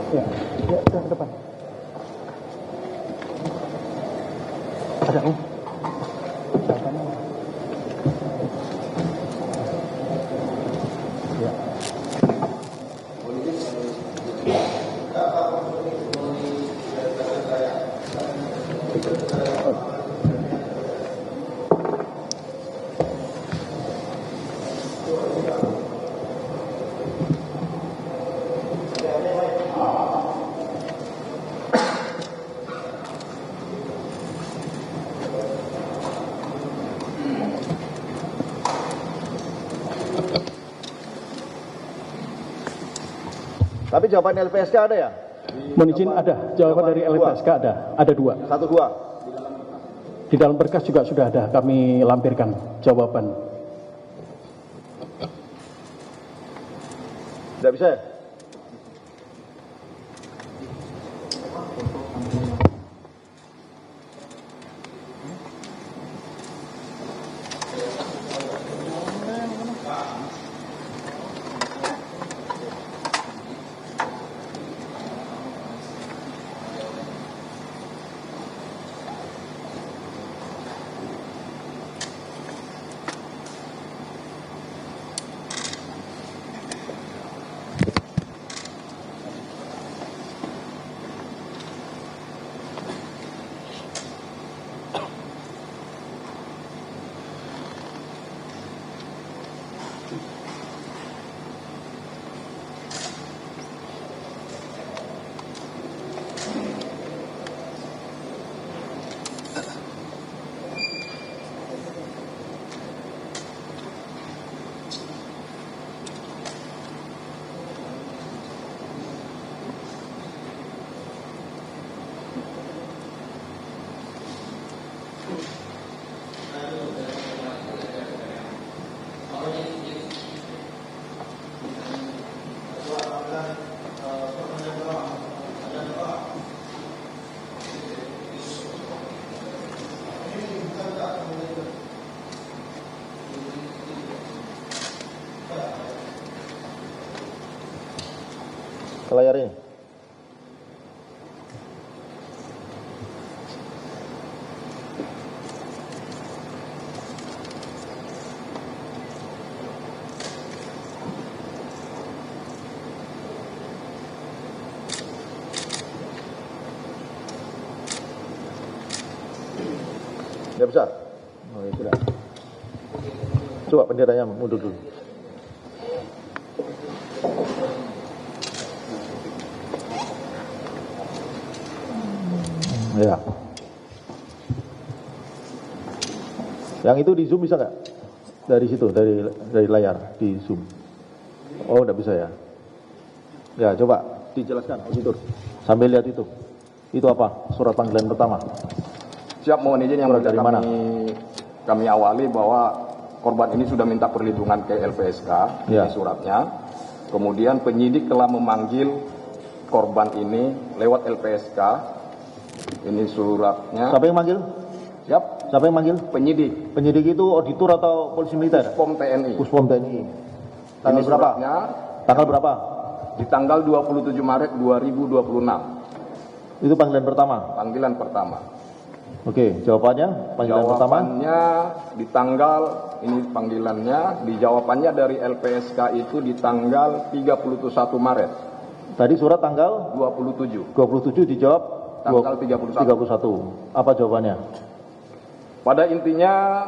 Ya, ke depan. Ada Om. Ya. Tapi jawaban LPSK ada ya? Mohon izin ada, jawaban dari LPSK ada 2. 1, 2. Di dalam berkas juga sudah ada, kami lampirkan jawaban. Tidak bisa ya? Ke layar ini. Tidak bisa? Oh ya sudah. Coba benderanya mundur dulu. Ya. Yang itu di zoom bisa nggak? Dari situ, dari layar di zoom. Oh, nggak bisa ya? Ya, coba dijelaskan auditor. Sambil lihat itu. Itu apa? Surat panggilan pertama. Siap, mohon izin yang Surat mulia dari mana? kami awali bahwa korban ini sudah minta perlindungan ke LPSK, Ya. ini suratnya. Kemudian penyidik telah memanggil korban ini lewat LPSK. Ini suratnya. Siapa yang manggil? Siap, Siapa yang manggil? penyidik Penyidik itu auditor atau polisi militer? POM TNI. Puspom TNI. Tanggal Ini berapa? suratnya Tanggal berapa? di tanggal 27 Maret 2026, Itu panggilan pertama. panggilan pertama. Oke, jawabannya panggilan pertama. Jawabannya di tanggal, ini panggilannya, di jawabannya dari LPSK itu di tanggal 31 Maret. Tadi surat tanggal 27. 27 dijawab Tanggal 31. 31. Apa jawabannya? Pada intinya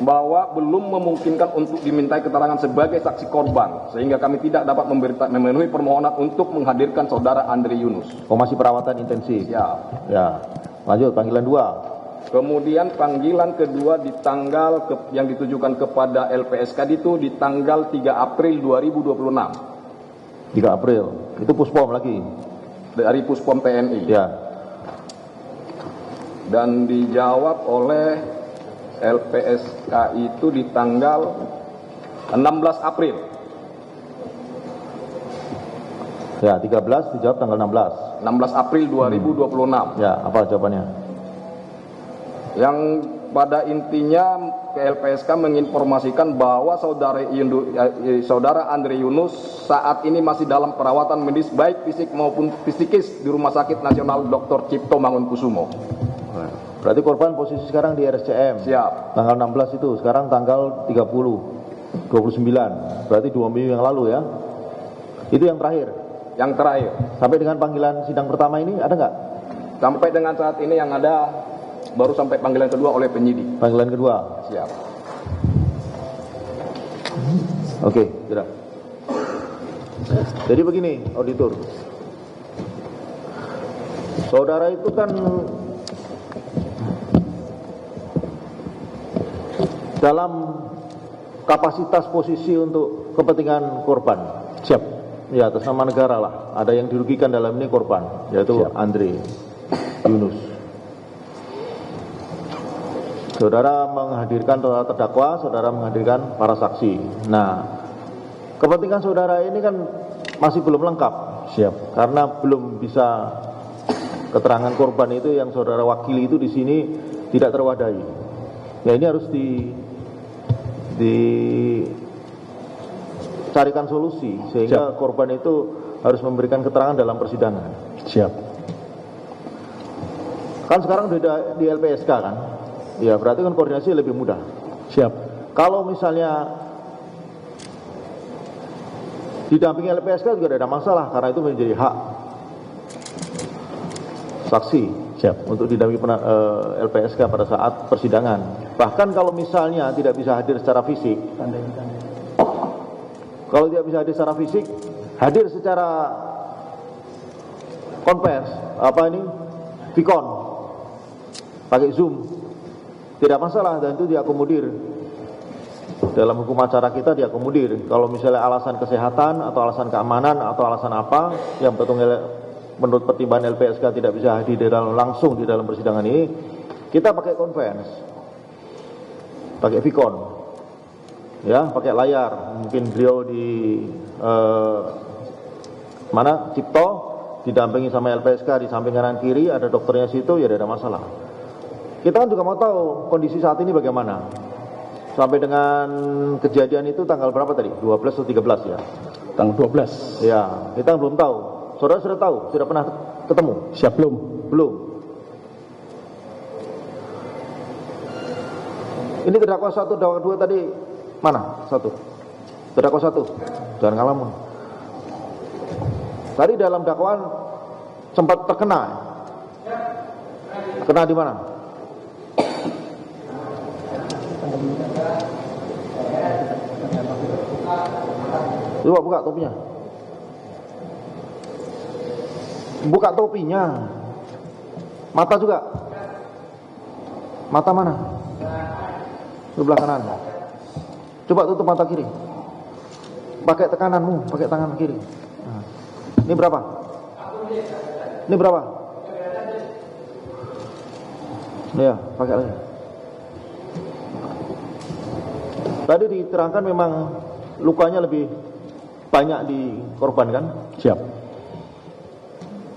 bahwa belum memungkinkan untuk dimintai keterangan sebagai saksi korban, sehingga kami tidak dapat memenuhi permohonan untuk menghadirkan saudara Andre Yunus. Oh, masih perawatan intensif. Ya. Ya. Lanjut panggilan 2. Kemudian panggilan kedua di tanggal yang ditujukan kepada LPSK itu di tanggal 3 April 2026. 3 April. Itu Puspom lagi. Dari Puspom TNI. Ya. Dan dijawab oleh LPSK itu di tanggal 16 April. Ya, 13 dijawab tanggal 16. 16 April 2026. Ya, apa jawabannya? Yang pada intinya LPSK menginformasikan bahwa saudara Andre Yunus saat ini masih dalam perawatan medis baik fisik maupun psikis di Rumah Sakit Nasional Dr. Cipto Mangunkusumo. Berarti korban posisi sekarang di RSCM. Siap. Tanggal 16 itu, sekarang tanggal 30, 29. Berarti 2 minggu yang lalu ya. Itu yang terakhir. Yang terakhir. Sampai dengan panggilan sidang pertama ini ada nggak? Sampai dengan saat ini yang ada baru sampai panggilan kedua oleh penyidik. Panggilan kedua. Siap. Oke, sudah. Jadi begini, auditor. Saudara itu kan dalam kapasitas posisi untuk kepentingan korban. Siap. Ya, atas nama negara lah. Ada yang dirugikan dalam ini korban, yaitu Andre Yunus. Saudara menghadirkan terdakwa, saudara menghadirkan para saksi. Nah, kepentingan saudara ini kan masih belum lengkap. Siap. Karena belum bisa keterangan korban itu yang saudara wakili itu di sini tidak terwadahi. Ya, ini harus dicarikan solusi sehingga korban itu harus memberikan keterangan dalam persidangan. Siap. Kan sekarang sudah di LPSK kan? Ya, berarti kan koordinasi lebih mudah. Siap. Kalau misalnya didampingi LPSK juga tidak ada masalah karena itu menjadi hak saksi. Siap. Untuk didampingi LPSK pada saat persidangan. Bahkan kalau misalnya tidak bisa hadir secara fisik, kalau tidak bisa hadir secara fisik, hadir secara konvers, Vicon, pakai Zoom, tidak masalah dan itu diakomodir. Dalam hukum acara kita diakomodir. Kalau misalnya alasan kesehatan atau alasan keamanan atau alasan apa yang menurut pertimbangan LPSK tidak bisa hadir langsung di dalam persidangan ini, kita pakai konvers, pakai Vicon, ya, pakai layar. Mungkin beliau di Cipto, didampingi sama LPSK di samping kanan kiri, ada dokternya situ, ya tidak ada masalah. Kita kan juga mau tahu kondisi saat ini bagaimana. Sampai dengan kejadian itu tanggal berapa tadi? 12 atau 13 ya? Tanggal 12. Ya, kita belum tahu. Saudara sudah tahu? Sudah pernah ketemu? Siap belum? Belum. Ini terdakwa 1, terdakwa 2 tadi mana? 1. Terdakwa 1. Jangan ngalamun. Tadi dalam dakwaan sempat terkena. Kena di mana? Coba buka topinya. Buka topinya. Mata juga. Mata mana? Sebelah kanan. Coba tutup mata kiri. Pakai tekananmu, pakai tangan kiri. Nah. Ini berapa? Ini berapa? Ya, pakai lagi. Tadi diterangkan memang lukanya lebih banyak di korban kan? Siap.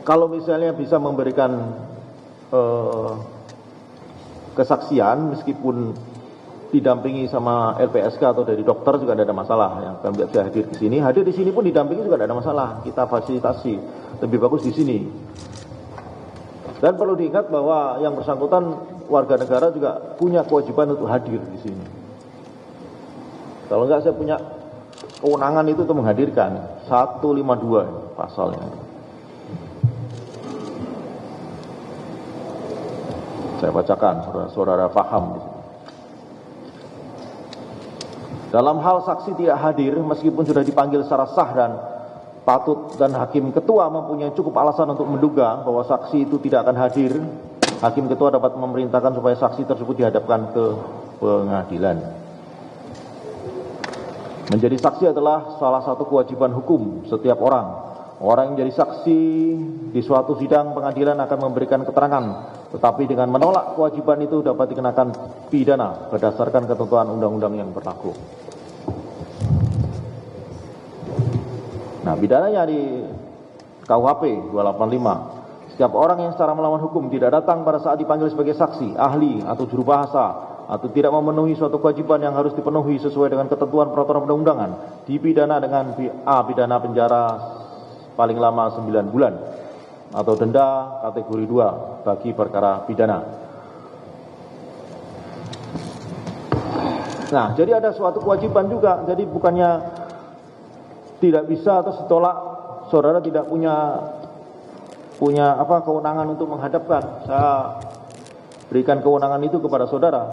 Kalau misalnya bisa memberikan kesaksian meskipun didampingi sama LPSK atau dari dokter juga tidak ada masalah ya. Kan bisa hadir di sini. Hadir di sini pun didampingi juga tidak ada masalah. Kita fasilitasi. Lebih bagus di sini. Dan perlu diingat bahwa yang bersangkutan warga negara juga punya kewajiban untuk hadir di sini. Kalau enggak, saya punya kewenangan itu untuk menghadirkan 152 pasalnya. Saya bacakan, saudara-saudara paham. Dalam hal saksi tidak hadir, meskipun sudah dipanggil secara sah dan patut dan hakim ketua mempunyai cukup alasan untuk menduga bahwa saksi itu tidak akan hadir, hakim ketua dapat memerintahkan supaya saksi tersebut dihadapkan ke pengadilan. Menjadi saksi adalah salah satu kewajiban hukum setiap orang. Orang yang jadi saksi di suatu sidang pengadilan akan memberikan keterangan, tetapi dengan menolak kewajiban itu dapat dikenakan pidana berdasarkan ketentuan undang-undang yang berlaku. Nah, pidananya di KUHP 285. Setiap orang yang secara melawan hukum tidak datang pada saat dipanggil sebagai saksi, ahli, atau juru bahasa, atau tidak memenuhi suatu kewajiban yang harus dipenuhi sesuai dengan ketentuan peraturan perundang-undangan, dipidana dengan pidana penjara paling lama 9 bulan atau denda kategori 2 bagi perkara pidana. Nah, jadi ada suatu kewajiban juga. Jadi bukannya tidak bisa atau setolak saudara tidak punya kewenangan untuk menghadapkan. Saya berikan kewenangan itu kepada saudara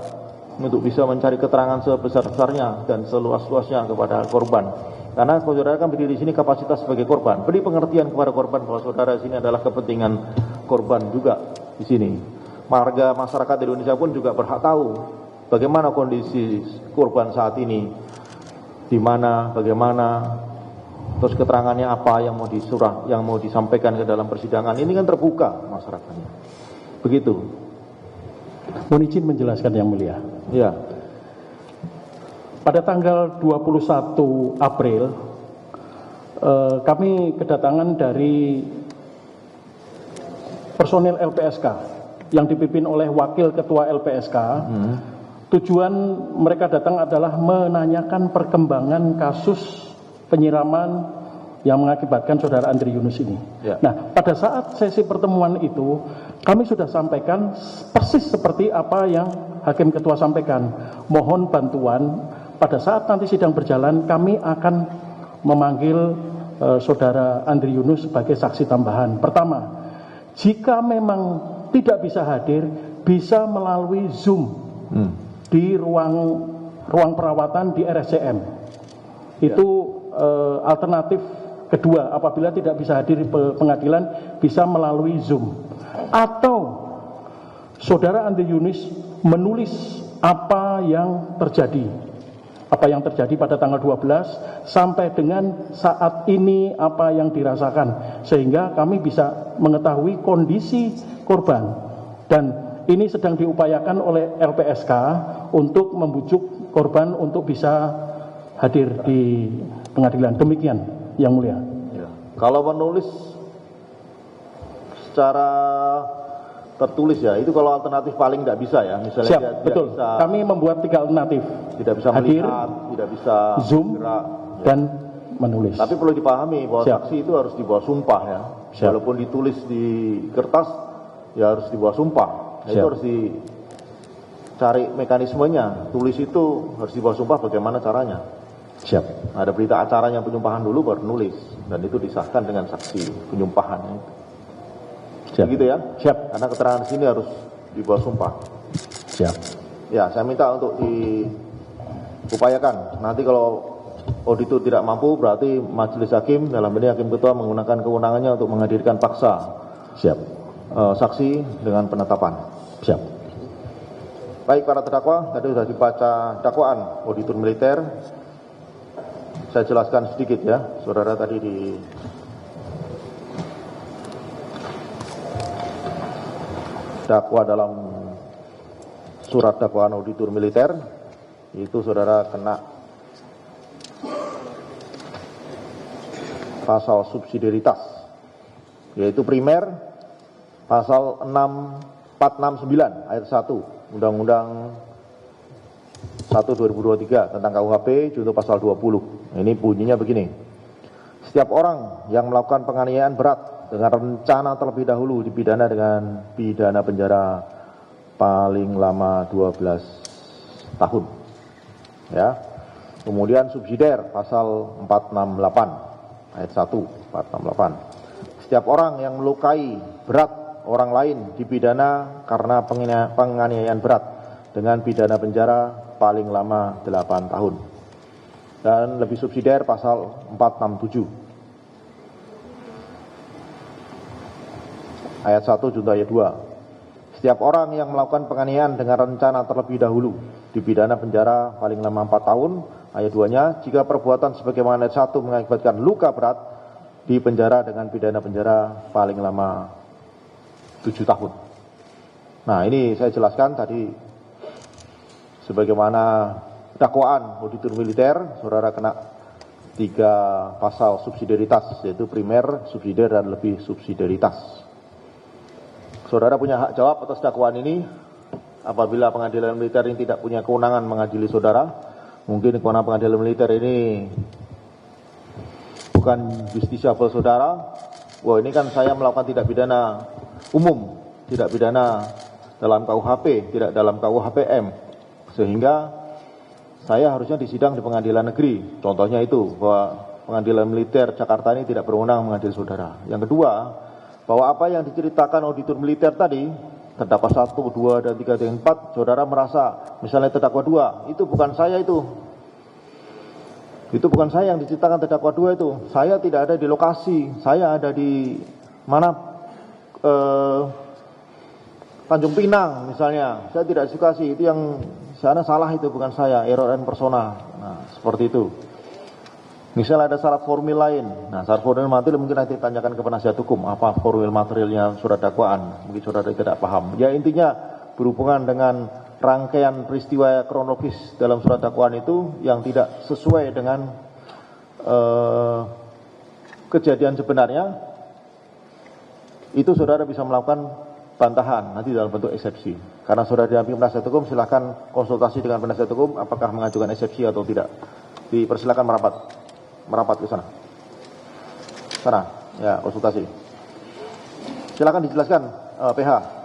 untuk bisa mencari keterangan sebesar-besarnya dan seluas-luasnya kepada korban. Karena saudara kan berdiri di sini kapasitas sebagai korban. Beri pengertian kepada korban bahwa saudara di sini adalah kepentingan korban juga di sini. Warga masyarakat Indonesia pun juga berhak tahu bagaimana kondisi korban saat ini, di mana, bagaimana, terus keterangannya apa yang mau disurah, yang mau disampaikan ke dalam persidangan. Ini kan terbuka masyarakatnya. Begitu. Mohon izin menjelaskan yang mulia. Ya. Pada tanggal 21 April, kami kedatangan dari personil LPSK yang dipimpin oleh Wakil Ketua LPSK. Tujuan mereka datang adalah menanyakan perkembangan kasus penyiraman yang mengakibatkan saudara Andri Yunus ini. Ya. Nah, pada saat sesi pertemuan itu, kami sudah sampaikan persis seperti apa yang Hakim Ketua sampaikan. Mohon bantuan pada saat nanti sidang berjalan, kami akan memanggil saudara Andri Yunus sebagai saksi tambahan. Pertama, jika memang tidak bisa hadir, bisa melalui Zoom di ruang perawatan di RSCM. Itu alternatif kedua, apabila tidak bisa hadir di pengadilan, bisa melalui Zoom. Atau saudara Andri Yunus menulis apa yang terjadi pada tanggal 12 sampai dengan saat ini, apa yang dirasakan, sehingga kami bisa mengetahui kondisi korban. Dan ini sedang diupayakan oleh LPSK untuk membujuk korban untuk bisa hadir di pengadilan. Demikian yang mulia. Ya. Kalau menulis secara tertulis ya, itu kalau alternatif paling tidak bisa ya. Misalnya Siap, dia betul. Bisa, kami membuat 3 alternatif. tidak bisa hadir, melihat, tidak bisa Zoom, gerak, ya. dan menulis. Tapi perlu dipahami bahwa Siap. saksi itu harus dibawa sumpah ya. Siap. Walaupun ditulis di kertas, ya harus dibawa sumpah. Nah, itu harus dicari mekanismenya. Tulis itu harus dibawa sumpah, bagaimana caranya. Siap. Ada berita acaranya penyumpahan dulu baru nulis, dan itu disahkan dengan saksi penyumpahan. Siap. Begitu ya? Siap. Karena keterangan di sini harus dibawa sumpah. Siap. Ya, saya minta untuk diupayakan. Nanti kalau auditor tidak mampu, berarti majelis hakim dalam ini hakim ketua menggunakan kewenangannya untuk menghadirkan paksa. Siap. Saksi dengan penetapan. Siap. Baik, para terdakwa, tadi sudah dibaca dakwaan auditor militer. Saya jelaskan sedikit ya, saudara tadi di dakwa dalam surat dakwaan auditor militer, itu saudara kena pasal subsidiaritas, yaitu primer pasal 469 ayat 1 Undang-Undang 1/2023 tentang KUHP junto pasal 20. Ini bunyinya begini. Setiap orang yang melakukan penganiayaan berat dengan rencana terlebih dahulu dipidana dengan pidana penjara paling lama 12 tahun. Ya. Kemudian subsidiar pasal 468 ayat 1 468. Setiap orang yang melukai berat orang lain dipidana karena penganiayaan berat dengan pidana penjara paling lama 8 tahun. Dan lebih subsidiar pasal 467 ayat 1 junto ayat 2. Setiap orang yang melakukan penganiayaan dengan rencana terlebih dahulu dipidana penjara paling lama 4 tahun. Ayat 2-nya, jika perbuatan sebagaimana ayat 1 mengakibatkan luka berat, dipenjara dengan pidana penjara paling lama 7 tahun. Nah, ini saya jelaskan tadi sebagaimana dakwaan auditor militer, saudara kena 3 pasal subsidiaritas, yaitu primer, subsidiar, dan lebih subsidiaritas. Saudara punya hak jawab atas dakwaan ini. Apabila pengadilan militer ini tidak punya kewenangan mengadili saudara, mungkin kewenangan pengadilan militer ini bukan justisiable saudara. Wah, ini kan saya melakukan tindak pidana umum, tidak pidana dalam KUHP, tidak dalam KUHPM, sehingga saya harusnya disidang di pengadilan negeri. Contohnya itu, bahwa pengadilan militer Jakarta ini tidak berwenang mengadili saudara. Yang kedua, bahwa apa yang diceritakan auditor militer tadi, terdakwa 1, 2, dan 3, dan 4, saudara merasa, misalnya terdakwa 2, itu bukan saya itu. Itu bukan saya yang diceritakan terdakwa 2 itu. Saya tidak ada di lokasi, saya ada di mana, Tanjung Pinang misalnya. Saya tidak di lokasi, itu yang sana salah, itu bukan saya, error and persona. Nah, seperti itu. Misalnya ada syarat formil lain. Nah, syarat formil material mungkin nanti tanyakan ke penasihat hukum. Apa formil materialnya surat dakwaan. Mungkin saudara tidak paham. Ya, intinya berhubungan dengan rangkaian peristiwa kronologis dalam surat dakwaan itu yang tidak sesuai dengan kejadian sebenarnya, itu saudara bisa melakukan bantahan nanti dalam bentuk eksepsi. Karena saudara didampingi penasihat hukum, silakan konsultasi dengan penasihat hukum apakah mengajukan eksepsi atau tidak. Dipersilakan merapat ke sana. Ya, konsultasi. Silakan dijelaskan PH.